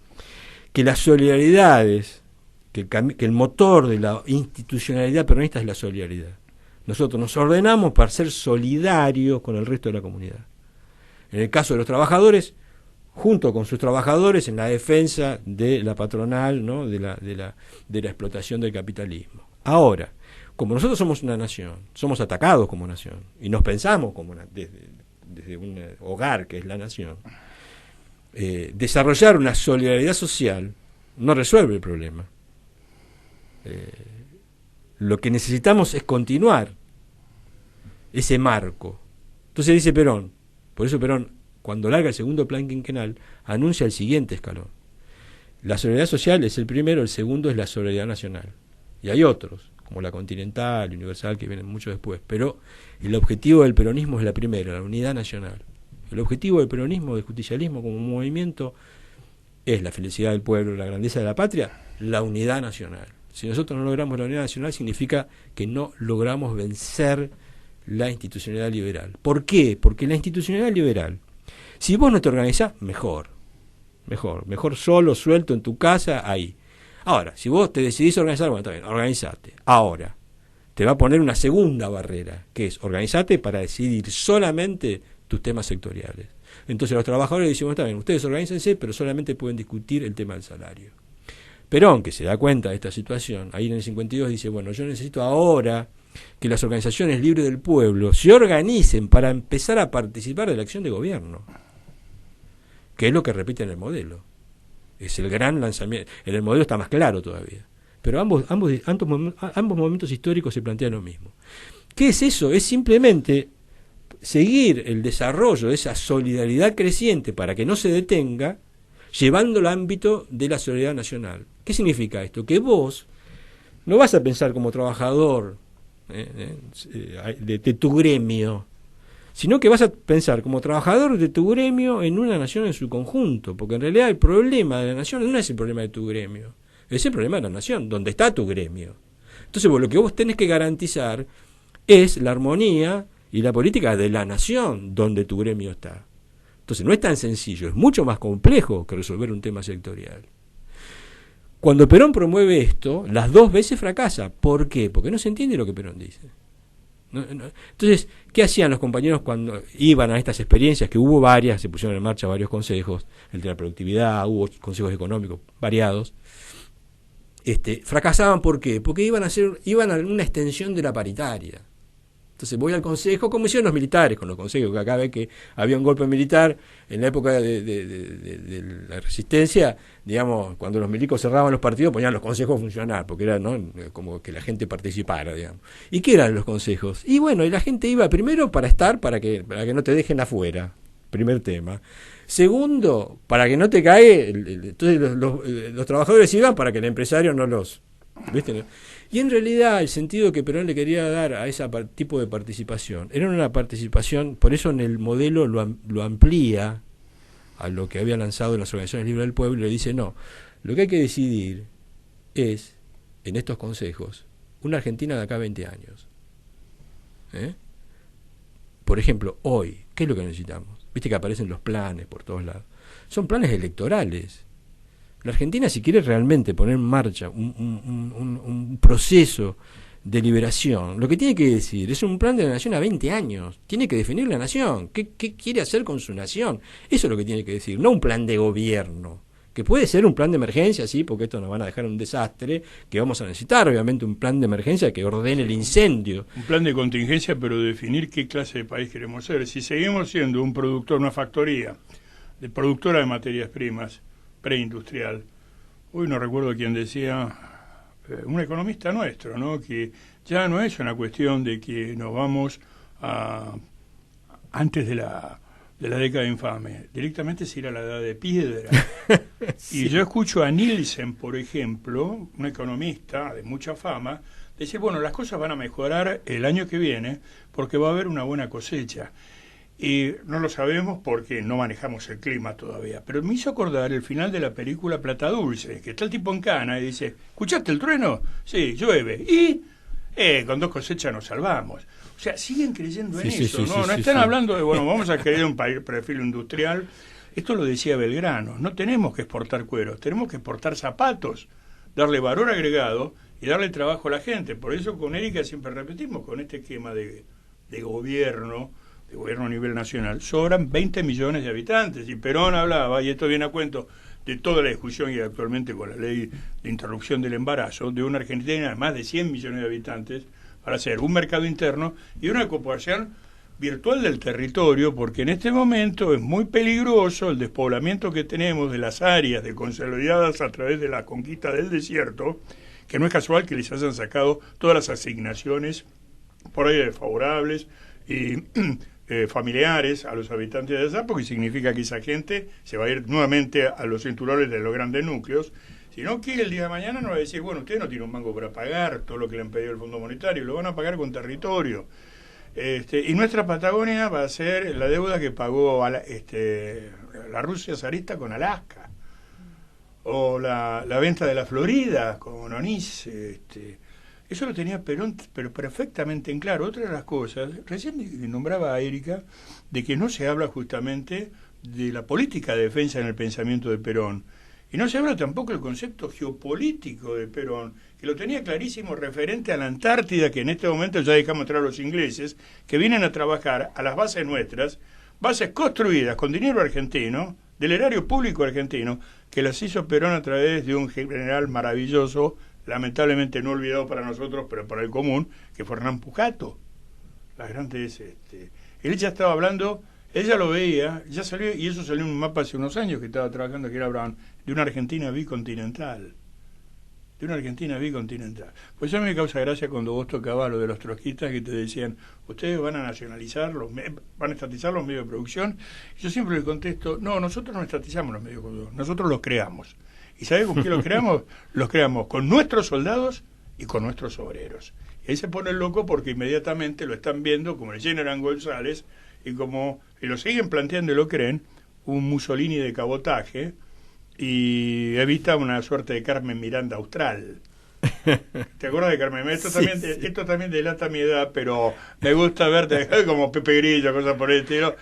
que las solidaridades, que el motor de la institucionalidad peronista es la solidaridad. Nosotros nos ordenamos para ser solidarios con el resto de la comunidad. En el caso de los trabajadores, junto con sus trabajadores en la defensa de la patronal, ¿no? de la explotación del capitalismo. Ahora, como nosotros somos una nación, somos atacados como nación, y nos pensamos como desde un hogar que es la nación, desarrollar una solidaridad social no resuelve el problema. Lo que necesitamos es continuar ese marco. Entonces dice Perón, por eso Perón, cuando larga el segundo plan quinquenal, anuncia el siguiente escalón. La solidaridad social es el primero, el segundo es la solidaridad nacional. Y hay otros, como la continental, universal, que vienen mucho después. Pero el objetivo del peronismo es la primera, la unidad nacional. El objetivo del peronismo, del justicialismo como movimiento, es la felicidad del pueblo, la grandeza de la patria, la unidad nacional. Si nosotros no logramos la unidad nacional, significa que no logramos vencer la institucionalidad liberal. ¿Por qué? Porque la institucionalidad liberal, si vos no te organizás, mejor solo, suelto en tu casa, ahí. Ahora, si vos te decidís organizar, bueno, está bien, organizate. Ahora, te va a poner una segunda barrera, que es organizate para decidir solamente tus temas sectoriales. Entonces los trabajadores dicen, bueno, está bien, ustedes organícense, pero solamente pueden discutir el tema del salario. Perón, que se da cuenta de esta situación, ahí en el 52 dice, bueno, yo necesito ahora que las organizaciones libres del pueblo se organicen para empezar a participar de la acción de gobierno, que es lo que repite en el modelo. Es el gran lanzamiento. En el modelo está más claro todavía. Pero ambos momentos históricos se plantean lo mismo. ¿Qué es eso? Es simplemente seguir el desarrollo de esa solidaridad creciente para que no se detenga, llevando al ámbito de la solidaridad nacional. ¿Qué significa esto? Que vos no vas a pensar como trabajador de tu gremio, sino que vas a pensar como trabajador de tu gremio en una nación en su conjunto, porque en realidad el problema de la nación no es el problema de tu gremio, es el problema de la nación, donde está tu gremio. Entonces lo que vos tenés que garantizar es la armonía y la política de la nación donde tu gremio está. Entonces no es tan sencillo, es mucho más complejo que resolver un tema sectorial. Cuando Perón promueve esto, las dos veces fracasa. ¿Por qué? Porque no se entiende lo que Perón dice. Entonces, ¿qué hacían los compañeros cuando iban a estas experiencias? Que hubo varias, se pusieron en marcha varios consejos, el de la productividad, hubo consejos económicos variados. Fracasaban, ¿por qué? Porque iban a una extensión de la paritaria. Entonces voy al consejo, como hicieron los militares con los consejos, que acá ve que había un golpe militar en la época de la resistencia, digamos, cuando los milicos cerraban los partidos ponían los consejos a funcionar, porque era, ¿no?, como que la gente participara, digamos. ¿Y qué eran los consejos? Y bueno, y la gente iba primero para que no te dejen afuera, primer tema. Segundo, para que no te cae, entonces los trabajadores iban para que el empresario no los... ¿Viste? Y en realidad el sentido que Perón le quería dar a ese tipo de participación era una participación, por eso en el modelo lo amplía a lo que había lanzado en las organizaciones libres del pueblo y le dice, no, lo que hay que decidir es, en estos consejos, una Argentina de acá a 20 años. Por ejemplo, hoy, ¿qué es lo que necesitamos? Viste que aparecen los planes por todos lados. Son planes electorales. La Argentina, si quiere realmente poner en marcha un proceso de liberación, lo que tiene que decir es un plan de la nación a 20 años. Tiene que definir la nación. ¿Qué quiere hacer con su nación? Eso es lo que tiene que decir, no un plan de gobierno. Que puede ser un plan de emergencia, sí, porque esto nos van a dejar un desastre, que vamos a necesitar, obviamente, un plan de emergencia que ordene el incendio. Un plan de contingencia, pero definir qué clase de país queremos ser. Si seguimos siendo un productor, una factoría, productora de materias primas, preindustrial. Hoy no recuerdo quién decía, un economista nuestro, ¿no?, que ya no es una cuestión de que nos vamos antes de la década infame, directamente es ir a la edad de piedra. Sí. Y yo escucho a Nielsen, por ejemplo, un economista de mucha fama, decir, bueno, las cosas van a mejorar el año que viene porque va a haber una buena cosecha. Y no lo sabemos porque no manejamos el clima todavía. Pero me hizo acordar el final de la película Plata Dulce, que está el tipo en cana y dice, ¿escuchaste el trueno? Sí, llueve. Y con 2 cosechas nos salvamos. O sea, siguen creyendo en eso, ¿no? No están hablando de, bueno, vamos a crear un perfil industrial. Esto lo decía Belgrano, no tenemos que exportar cueros, tenemos que exportar zapatos, darle valor agregado y darle trabajo a la gente. Por eso con Erika siempre repetimos, con este esquema de gobierno a nivel nacional, sobran 20 millones de habitantes. Y Perón hablaba, y esto viene a cuento de toda la discusión y actualmente con la ley de interrupción del embarazo, de una Argentina de más de 100 millones de habitantes para hacer un mercado interno y una ocupación virtual del territorio, porque en este momento es muy peligroso el despoblamiento que tenemos de las áreas consolidadas a través de la conquista del desierto, que no es casual que les hayan sacado todas las asignaciones por ahí desfavorables y familiares a los habitantes de allá, porque significa que esa gente se va a ir nuevamente a los cinturones de los grandes núcleos, sino que el día de mañana nos va a decir, bueno, ustedes no tienen un mango para pagar todo lo que le han pedido el Fondo Monetario, lo van a pagar con territorio. Y nuestra Patagonia va a ser la deuda que pagó la Rusia zarista con Alaska. o la venta de la Florida con Onís, eso lo tenía Perón, pero perfectamente en claro. Otra de las cosas, recién nombraba a Erika, de que no se habla justamente de la política de defensa en el pensamiento de Perón. Y no se habla tampoco del concepto geopolítico de Perón, que lo tenía clarísimo referente a la Antártida, que en este momento ya dejamos entrar a los ingleses, que vienen a trabajar a las bases nuestras, bases construidas con dinero argentino, del erario público argentino, que las hizo Perón a través de un general maravilloso, lamentablemente no olvidado para nosotros, pero para el común, que fue Hernán Pujato. Las grandes, él ya estaba hablando, ella lo veía, ya salió, y eso salió en un mapa hace unos años que estaba trabajando, que era Brown, de una Argentina bicontinental. De una Argentina bicontinental. Pues eso me causa gracia cuando vos tocabas lo de los trotskistas que te decían, ustedes van a nacionalizar, van a estatizar los medios de producción. Y yo siempre les contesto, no, nosotros no estatizamos los medios de producción, nosotros los creamos. ¿Y sabés con qué los creamos? Los creamos con nuestros soldados y con nuestros obreros. Y ahí se pone loco porque inmediatamente lo están viendo como el General González y lo siguen planteando y lo creen, un Mussolini de cabotaje, y evita una suerte de Carmen Miranda austral. ¿Te acuerdas de Carmen Miranda? Esto también delata mi edad, pero me gusta verte como Pepe Grillo, cosas por el estilo.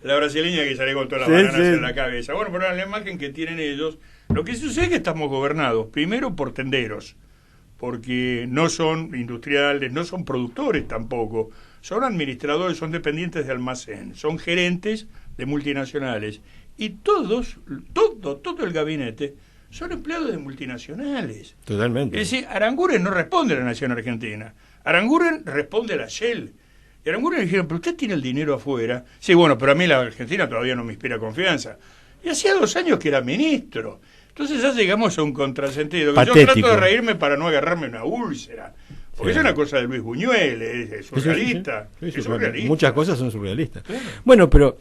La brasileña que sale con todas las bananas en la cabeza. Bueno, pero la imagen que tienen ellos, lo que sucede es que estamos gobernados, primero por tenderos, porque no son industriales, no son productores tampoco, son administradores, son dependientes de almacén, son gerentes de multinacionales. Y todo el gabinete son empleados de multinacionales. Totalmente. Es decir, Aranguren no responde a la nación argentina. Aranguren responde a la Shell. Y Aranguren le dijeron, pero usted tiene el dinero afuera. Sí, bueno, pero a mí la Argentina todavía no me inspira confianza. Y hacía 2 años que era ministro. Entonces ya llegamos a un contrasentido. Yo trato de reírme para no agarrarme una úlcera. Porque es una cosa de Luis Buñuel, es surrealista. Sí. Es surrealista. Muchas cosas son surrealistas. Claro. Bueno, pero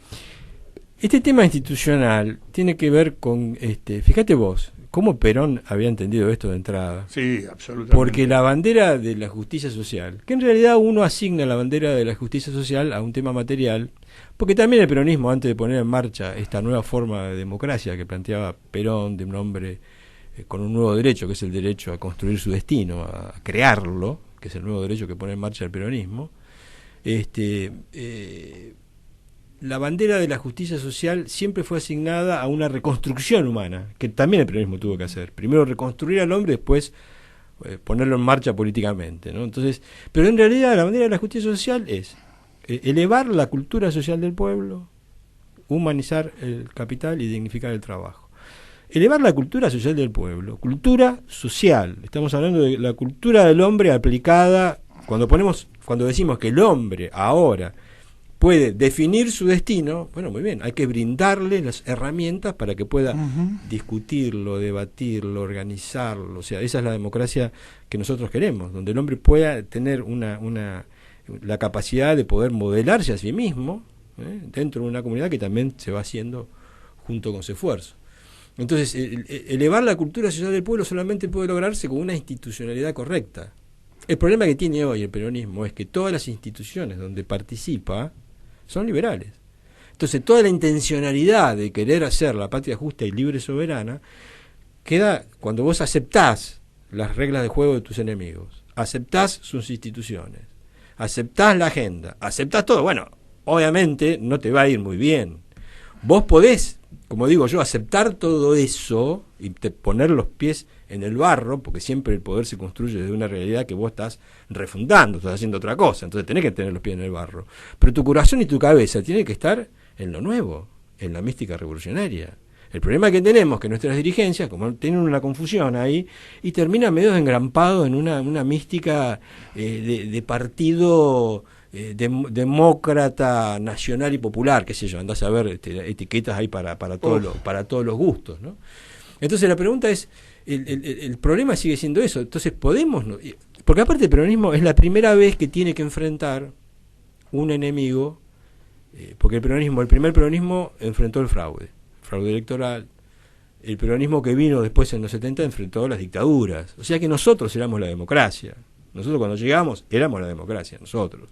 este tema institucional tiene que ver con, fíjate vos, cómo Perón había entendido esto de entrada. Sí, absolutamente. Porque la bandera de la justicia social, que en realidad uno asigna la bandera de la justicia social a un tema material, porque también el peronismo, antes de poner en marcha esta nueva forma de democracia que planteaba Perón, de un hombre con un nuevo derecho, que es el derecho a construir su destino, a crearlo, que es el nuevo derecho que pone en marcha el peronismo, la bandera de la justicia social siempre fue asignada a una reconstrucción humana, que también el peronismo tuvo que hacer. Primero reconstruir al hombre, después ponerlo en marcha políticamente, ¿no? Entonces, pero en realidad la bandera de la justicia social es elevar la cultura social del pueblo, humanizar el capital y dignificar el trabajo. Elevar la cultura social del pueblo, cultura social. Estamos hablando de la cultura del hombre aplicada cuando decimos que el hombre ahora puede definir su destino. Bueno, muy bien, hay que brindarle las herramientas para que pueda discutirlo, debatirlo, organizarlo. O sea, esa es la democracia que nosotros queremos, donde el hombre pueda tener la capacidad de poder modelarse a sí mismo dentro de una comunidad que también se va haciendo junto con su esfuerzo. Entonces, elevar la cultura social del pueblo solamente puede lograrse con una institucionalidad correcta. El problema que tiene hoy el peronismo es que todas las instituciones donde participa son liberales. Entonces, toda la intencionalidad de querer hacer la patria justa y libre y soberana queda cuando vos aceptás las reglas de juego de tus enemigos, aceptás sus instituciones, aceptás la agenda, aceptás todo. Bueno, obviamente no te va a ir muy bien. Vos podés, como digo yo, aceptar todo eso y poner los pies en el barro, porque siempre el poder se construye desde una realidad que vos estás refundando, estás haciendo otra cosa, entonces tenés que tener los pies en el barro. Pero tu corazón y tu cabeza tienen que estar en lo nuevo, en la mística revolucionaria. El problema que tenemos es que nuestras dirigencias, como tienen una confusión ahí, y terminan medio engrampados en una mística de partido demócrata, nacional y popular, qué sé yo, andás a ver etiquetas ahí para todos los gustos, ¿no? Entonces la pregunta es, el problema sigue siendo eso. Entonces podemos, porque aparte el peronismo es la primera vez que tiene que enfrentar un enemigo, porque el primer peronismo enfrentó el fraude electoral. El peronismo que vino después en los 70 enfrentó las dictaduras. O sea que nosotros éramos la democracia. Nosotros cuando llegamos éramos la democracia, nosotros.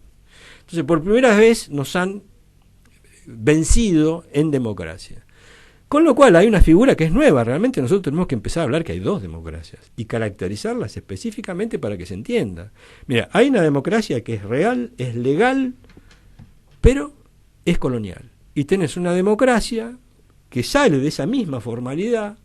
Entonces por primera vez nos han vencido en democracia. Con lo cual hay una figura que es nueva. Realmente nosotros tenemos que empezar a hablar que hay dos democracias y caracterizarlas específicamente para que se entienda. Mira, hay una democracia que es real, es legal, pero es colonial. Y tenés una democracia que sale de esa misma formalidad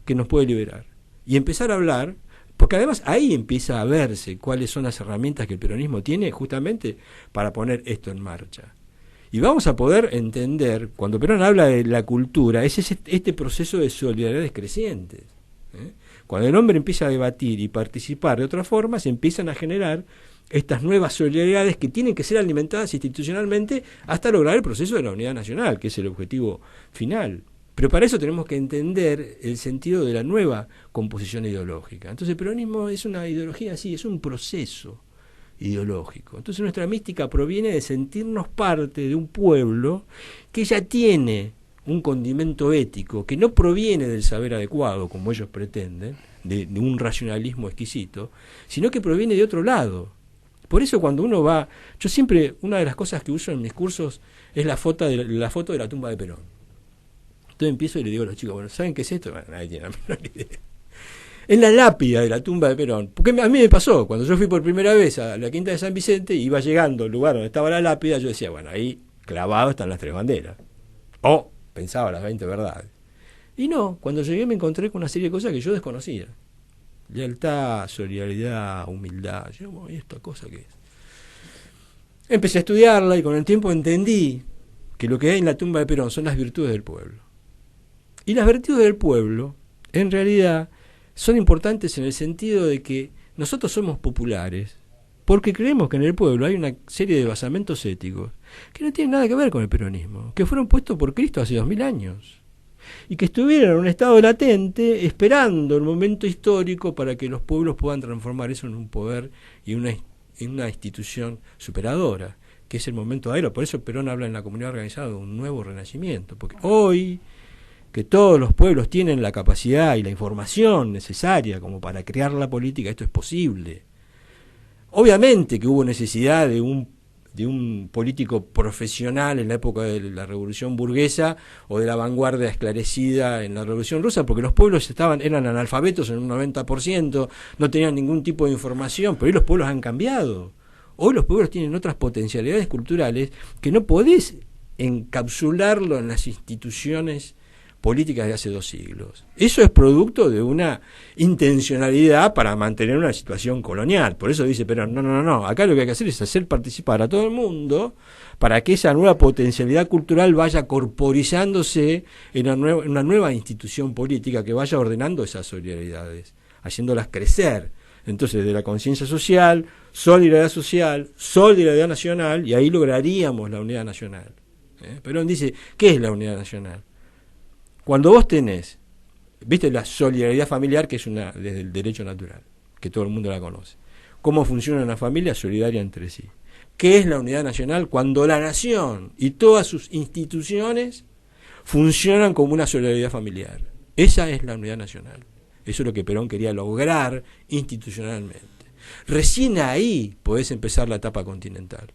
que nos puede liberar. Y empezar a hablar, porque además ahí empieza a verse cuáles son las herramientas que el peronismo tiene justamente para poner esto en marcha. Y vamos a poder entender, cuando Perón habla de la cultura, es este proceso de solidaridades crecientes. Cuando el hombre empieza a debatir y participar de otra forma, se empiezan a generar estas nuevas solidaridades que tienen que ser alimentadas institucionalmente hasta lograr el proceso de la unidad nacional, que es el objetivo final. Pero para eso tenemos que entender el sentido de la nueva composición ideológica. Entonces el peronismo es una ideología así, es un proceso ideológico. Entonces nuestra mística proviene de sentirnos parte de un pueblo que ya tiene un condimento ético, que no proviene del saber adecuado, como ellos pretenden, de un racionalismo exquisito, sino que proviene de otro lado. Por eso cuando uno va, yo siempre, una de las cosas que uso en mis cursos es la foto de la tumba de Perón. Entonces empiezo y le digo a los chicos, bueno, ¿saben qué es esto? Bueno, nadie tiene la menor idea. En la lápida de la tumba de Perón, porque a mí me pasó, cuando yo fui por primera vez a la Quinta de San Vicente, iba llegando al lugar donde estaba la lápida, yo decía, bueno, ahí clavado están las 3 banderas. O pensaba las 20 verdades. Y no, cuando llegué me encontré con una serie de cosas que yo desconocía. Lealtad, solidaridad, humildad. Yo, ¿y esta cosa qué es? Empecé a estudiarla y con el tiempo entendí que lo que hay en la tumba de Perón son las virtudes del pueblo. Y las virtudes del pueblo, en realidad, son importantes en el sentido de que nosotros somos populares porque creemos que en el pueblo hay una serie de basamentos éticos que no tienen nada que ver con el peronismo, que fueron puestos por Cristo hace 2000 años y que estuvieron en un estado latente esperando el momento histórico para que los pueblos puedan transformar eso en un poder y en una institución superadora, que es el momento de ahora. Por eso Perón habla en la comunidad organizada de un nuevo renacimiento, porque hoy que todos los pueblos tienen la capacidad y la información necesaria como para crear la política, esto es posible. Obviamente que hubo necesidad de un político profesional en la época de la Revolución Burguesa o de la vanguardia esclarecida en la Revolución Rusa, porque los pueblos eran analfabetos en un 90%, no tenían ningún tipo de información, pero hoy los pueblos han cambiado. Hoy los pueblos tienen otras potencialidades culturales que no podés encapsularlo en las instituciones políticas de hace 2 siglos. Eso es producto de una intencionalidad para mantener una situación colonial. Por eso dice Perón, no, acá lo que hay que hacer es hacer participar a todo el mundo para que esa nueva potencialidad cultural vaya corporizándose en una nueva institución política que vaya ordenando esas solidaridades, haciéndolas crecer. Entonces, de la conciencia social, solidaridad nacional, y ahí lograríamos la unidad nacional. Perón dice, ¿qué es la unidad nacional? Cuando vos tenés, viste, la solidaridad familiar, que es desde el derecho natural, que todo el mundo la conoce. ¿Cómo funciona una familia solidaria entre sí? ¿Qué es la unidad nacional? Cuando la nación y todas sus instituciones funcionan como una solidaridad familiar. Esa es la unidad nacional. Eso es lo que Perón quería lograr institucionalmente. Recién ahí podés empezar la etapa continental.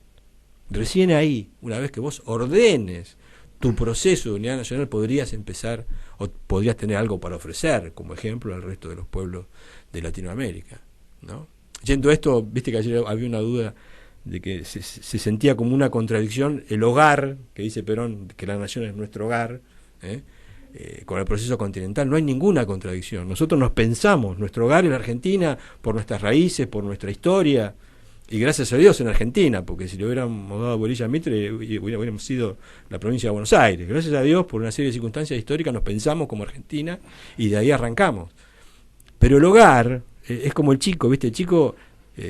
Recién ahí, una vez que vos ordenes tu proceso de unidad nacional, podrías empezar o podrías tener algo para ofrecer como ejemplo al resto de los pueblos de Latinoamérica, ¿no? Yendo a esto, viste que ayer había una duda de que se sentía como una contradicción el hogar, que dice Perón, que la nación es nuestro hogar, con el proceso continental. No hay ninguna contradicción. Nosotros nos pensamos nuestro hogar en la Argentina por nuestras raíces, por nuestra historia, y gracias a Dios en Argentina, porque si le hubiéramos dado bolilla a Mitre, hubiéramos sido la provincia de Buenos Aires. Gracias a Dios, por una serie de circunstancias históricas, nos pensamos como Argentina y de ahí arrancamos. Pero el hogar es como el chico, ¿viste? El chico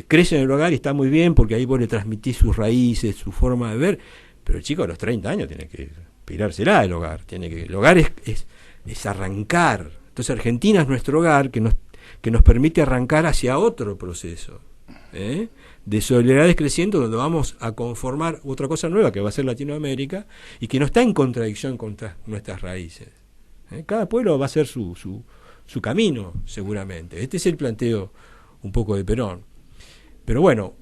crece en el hogar y está muy bien porque ahí vos le transmitís sus raíces, su forma de ver, pero el chico a los 30 años tiene que pirársela del hogar. El hogar es arrancar. Entonces Argentina es nuestro hogar que nos permite arrancar hacia otro proceso, de solidaridades creciendo, donde vamos a conformar otra cosa nueva que va a ser Latinoamérica y que no está en contradicción con nuestras raíces. Cada pueblo va a hacer su camino, seguramente. Este es el planteo un poco de Perón. Pero bueno,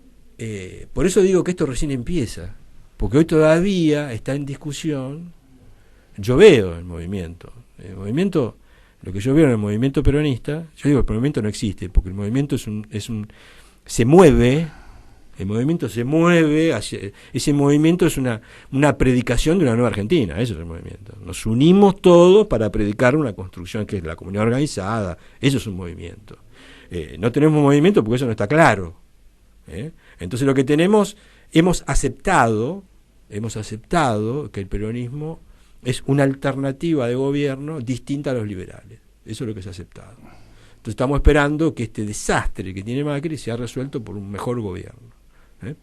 por eso digo que esto recién empieza, porque hoy todavía está en discusión yo veo el movimiento. El movimiento, lo que yo veo en el movimiento peronista, yo digo, el movimiento no existe, porque el movimiento se mueve, el movimiento se mueve, ese movimiento es una predicación de una nueva Argentina, eso es el movimiento. Nos unimos todos para predicar una construcción que es la comunidad organizada, eso es un movimiento. No tenemos movimiento porque eso no está claro. Entonces lo que tenemos, hemos aceptado que el peronismo es una alternativa de gobierno distinta a los liberales. Eso es lo que se ha aceptado. Entonces estamos esperando que este desastre que tiene Macri sea resuelto por un mejor gobierno,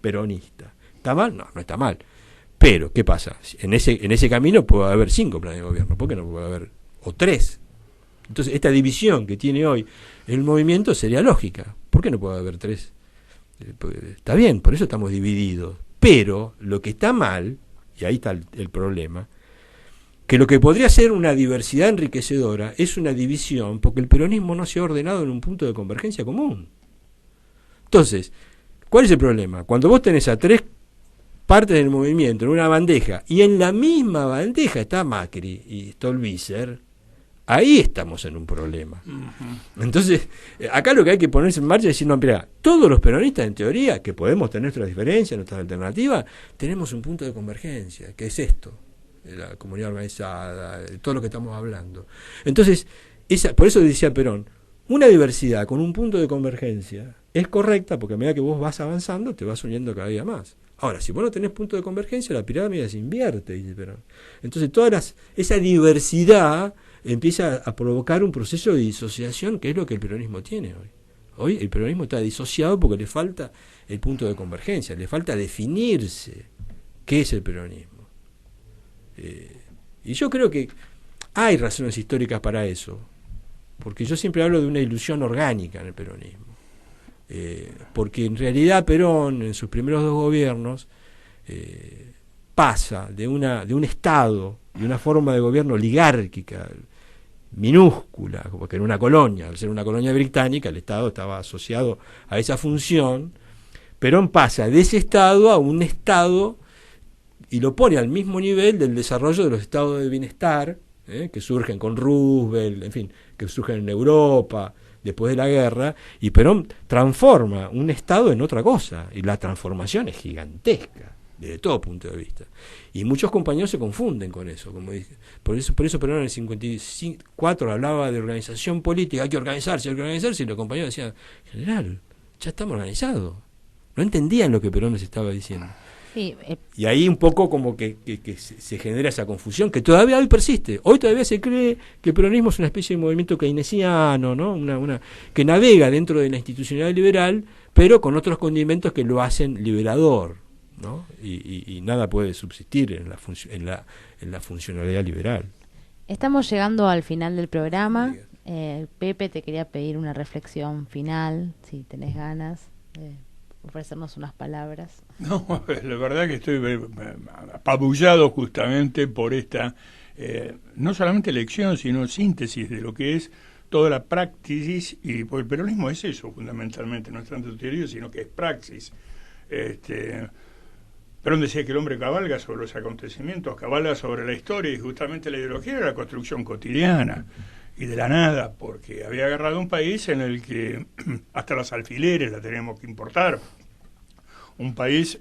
peronista. ¿Está mal? No, no está mal. Pero, ¿qué pasa? En ese camino puede haber 5 planes de gobierno. ¿Por qué no puede haber? O 3. Entonces, esta división que tiene hoy el movimiento sería lógica. ¿Por qué no puede haber 3? Está bien, por eso estamos divididos. Pero lo que está mal, y ahí está el problema, que lo que podría ser una diversidad enriquecedora es una división, porque el peronismo no se ha ordenado en un punto de convergencia común. Entonces, ¿cuál es el problema? Cuando vos tenés a 3 partes del movimiento en una bandeja, y en la misma bandeja está Macri y Stolbizer, ahí estamos en un problema. Entonces, acá lo que hay que ponerse en marcha es decir, no, mira, todos los peronistas en teoría, que podemos tener nuestras diferencias, nuestras alternativas, tenemos un punto de convergencia, que es esto, la comunidad organizada, todo lo que estamos hablando. Entonces, por eso decía Perón, una diversidad con un punto de convergencia es correcta, porque a medida que vos vas avanzando, te vas uniendo cada día más. Ahora, si vos no tenés punto de convergencia, la pirámide se invierte, dice Perón. Entonces, esa diversidad empieza a provocar un proceso de disociación, que es lo que el peronismo tiene hoy. Hoy el peronismo está disociado porque le falta el punto de convergencia, le falta definirse qué es el peronismo. Y yo creo que hay razones históricas para eso, porque yo siempre hablo de una ilusión orgánica en el peronismo. Porque en realidad Perón, en sus primeros 2 gobiernos, pasa de un Estado, de una forma de gobierno oligárquica, minúscula, porque era una colonia, al ser una colonia británica, el Estado estaba asociado a esa función. Perón pasa de ese Estado a un Estado y lo pone al mismo nivel del desarrollo de los estados de bienestar, que surgen con Roosevelt, en fin, que surgen en Europa después de la guerra, y Perón transforma un Estado en otra cosa, y la transformación es gigantesca, desde todo punto de vista. Y muchos compañeros se confunden con eso, como dije. Por eso Perón en el 54 hablaba de organización política, hay que organizarse, y los compañeros decían, general, ya estamos organizados. No entendían lo que Perón les estaba diciendo. Sí, y ahí un poco como que se genera esa confusión que todavía hoy persiste. Hoy todavía se cree que el peronismo es una especie de movimiento keynesiano, ¿no? Que navega dentro de la institucionalidad liberal, pero con otros condimentos que lo hacen liberador, ¿no? Y nada puede subsistir en la funcionalidad liberal. Estamos llegando al final del programa. Pepe, te quería pedir una reflexión final, si tenés ganas ofrecernos unas palabras. No, la verdad que estoy apabullado justamente por esta, no solamente lección, sino síntesis de lo que es toda la praxis, y porque el peronismo es eso fundamentalmente, no es tanto teoría, sino que es praxis. Perón decía que el hombre cabalga sobre los acontecimientos, cabalga sobre la historia, y justamente la ideología era la construcción cotidiana, y de la nada, porque había agarrado un país en el que hasta los alfileres la teníamos que importar. Un país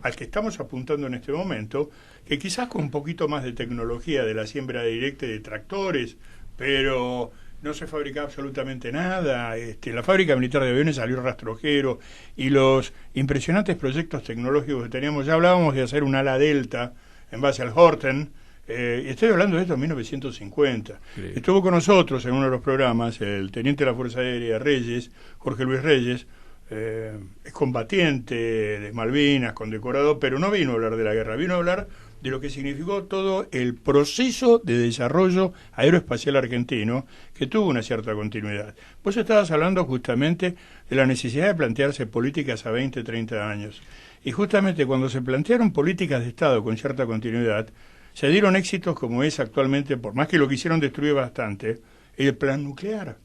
al que estamos apuntando en este momento, que quizás con un poquito más de tecnología de la siembra directa y de tractores, pero no se fabrica absolutamente nada. La fábrica militar de aviones salió rastrojero, y los impresionantes proyectos tecnológicos que teníamos, ya hablábamos de hacer un ala delta en base al Horten, y estoy hablando de esto en 1950. Sí. Estuvo con nosotros en uno de los programas el teniente de la Fuerza Aérea Reyes, Jorge Luis Reyes, es combatiente de Malvinas, condecorado, pero no vino a hablar de la guerra, vino a hablar de lo que significó todo el proceso de desarrollo aeroespacial argentino, que tuvo una cierta continuidad. Vos estabas hablando justamente de la necesidad de plantearse políticas a 20, 30 años, y justamente cuando se plantearon políticas de Estado con cierta continuidad, se dieron éxitos como es actualmente, por más que lo quisieron destruir bastante, el plan nuclear.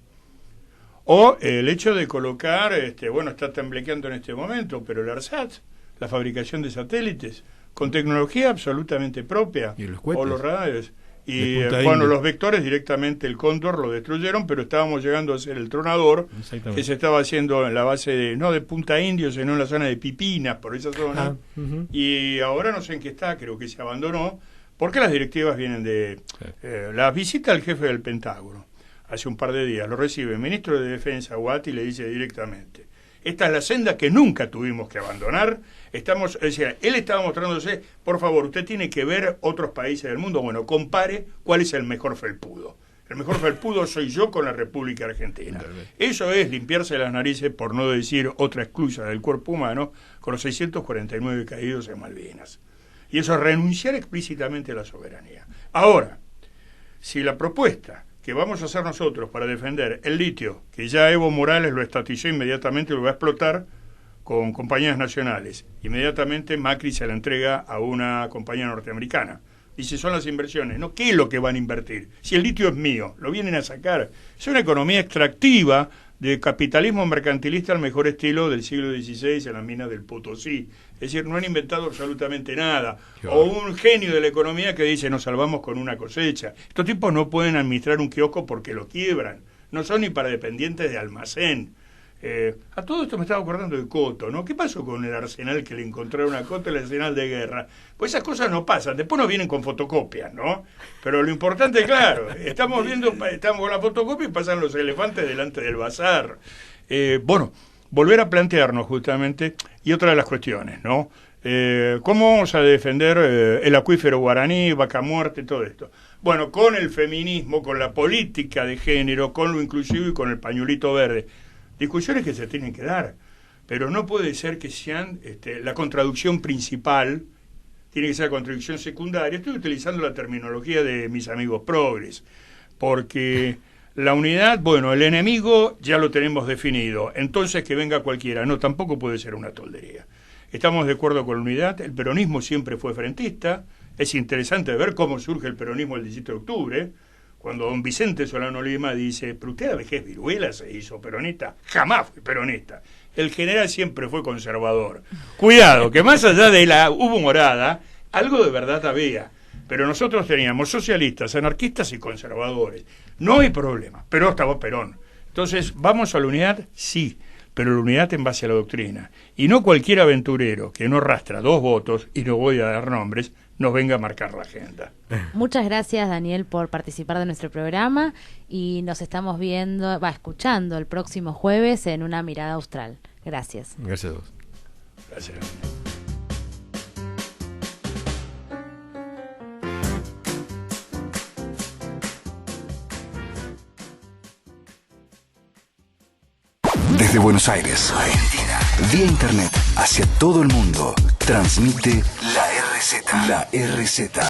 O el hecho de colocar, está temblequeando en este momento, pero el ARSAT, la fabricación de satélites, con tecnología absolutamente propia. ¿Y los cohetes? O los radares. Y De Punta bueno, Indio. los vectores directamente el Cóndor lo destruyeron, pero estábamos llegando a hacer el tronador, que se estaba haciendo en la base de, no de Punta Indio, sino en la zona de Pipinas, por esa zona. Y ahora no sé en qué está, creo que se abandonó, porque las directivas vienen de la visita al jefe del Pentágono. Hace un par de días lo recibe el ministro de Defensa, Watt, y le dice directamente: esta es la senda que nunca tuvimos que abandonar. Él estaba mostrándose, por favor, usted tiene que ver otros países del mundo. Bueno, compare cuál es el mejor felpudo. El mejor felpudo soy yo con la República Argentina. Eso es limpiarse las narices, por no decir otra excusa del cuerpo humano, con los 649 caídos en Malvinas. Y eso es renunciar explícitamente a la soberanía. Ahora, si la propuesta que vamos a hacer nosotros para defender el litio, que ya Evo Morales lo estatizó inmediatamente y lo va a explotar con compañías nacionales, inmediatamente Macri se la entrega a una compañía norteamericana. Dice, son las inversiones, ¿no? ¿Qué es lo que van a invertir? Si el litio es mío, lo vienen a sacar. Es una economía extractiva de capitalismo mercantilista al mejor estilo del siglo XVI en las minas del Potosí. Es decir, no han inventado absolutamente nada. O un genio de la economía que dice, nos salvamos con una cosecha. Estos tipos no pueden administrar un kiosco porque lo quiebran. No son ni para dependientes de almacén. A todo esto me estaba acordando de Coto, ¿no? ¿Qué pasó con el arsenal que le encontraron a Coto, el arsenal de guerra? Pues esas cosas no pasan, después nos vienen con fotocopias, ¿no? Pero lo importante, claro, estamos con la fotocopia y pasan los elefantes delante del bazar. Bueno, volver a plantearnos justamente, y otra de las cuestiones, ¿no? ¿Cómo vamos a defender el acuífero guaraní, Vaca Muerta y todo esto? Bueno, con el feminismo, con la política de género, con lo inclusivo y con el pañuelito verde. Discusiones que se tienen que dar, pero no puede ser que sean la contradicción principal, tiene que ser la contradicción secundaria. Estoy utilizando la terminología de mis amigos progres, porque la unidad, bueno, el enemigo ya lo tenemos definido, entonces que venga cualquiera, no, tampoco puede ser una toldería. Estamos de acuerdo con la unidad, el peronismo siempre fue frentista, es interesante ver cómo surge el peronismo el 17 de octubre, cuando don Vicente Solano Lima dice, pero usted a la vejez Viruela se hizo peronista, jamás fue peronista. El general siempre fue conservador. Cuidado, que más allá de la humorada, algo de verdad había. Pero nosotros teníamos socialistas, anarquistas y conservadores. No hay problema, pero estaba Perón. Entonces, ¿vamos a la unidad? Sí, pero la unidad en base a la doctrina. Y no cualquier aventurero que no arrastra 2 votos, y no voy a dar nombres, nos venga a marcar la agenda. Muchas gracias, Daniel, por participar de nuestro programa y nos estamos escuchando el próximo jueves en Una Mirada Austral. Gracias. Gracias a vos. Gracias. Desde Buenos Aires, Argentina, vía internet hacia todo el mundo, transmite la RZ. La RZ.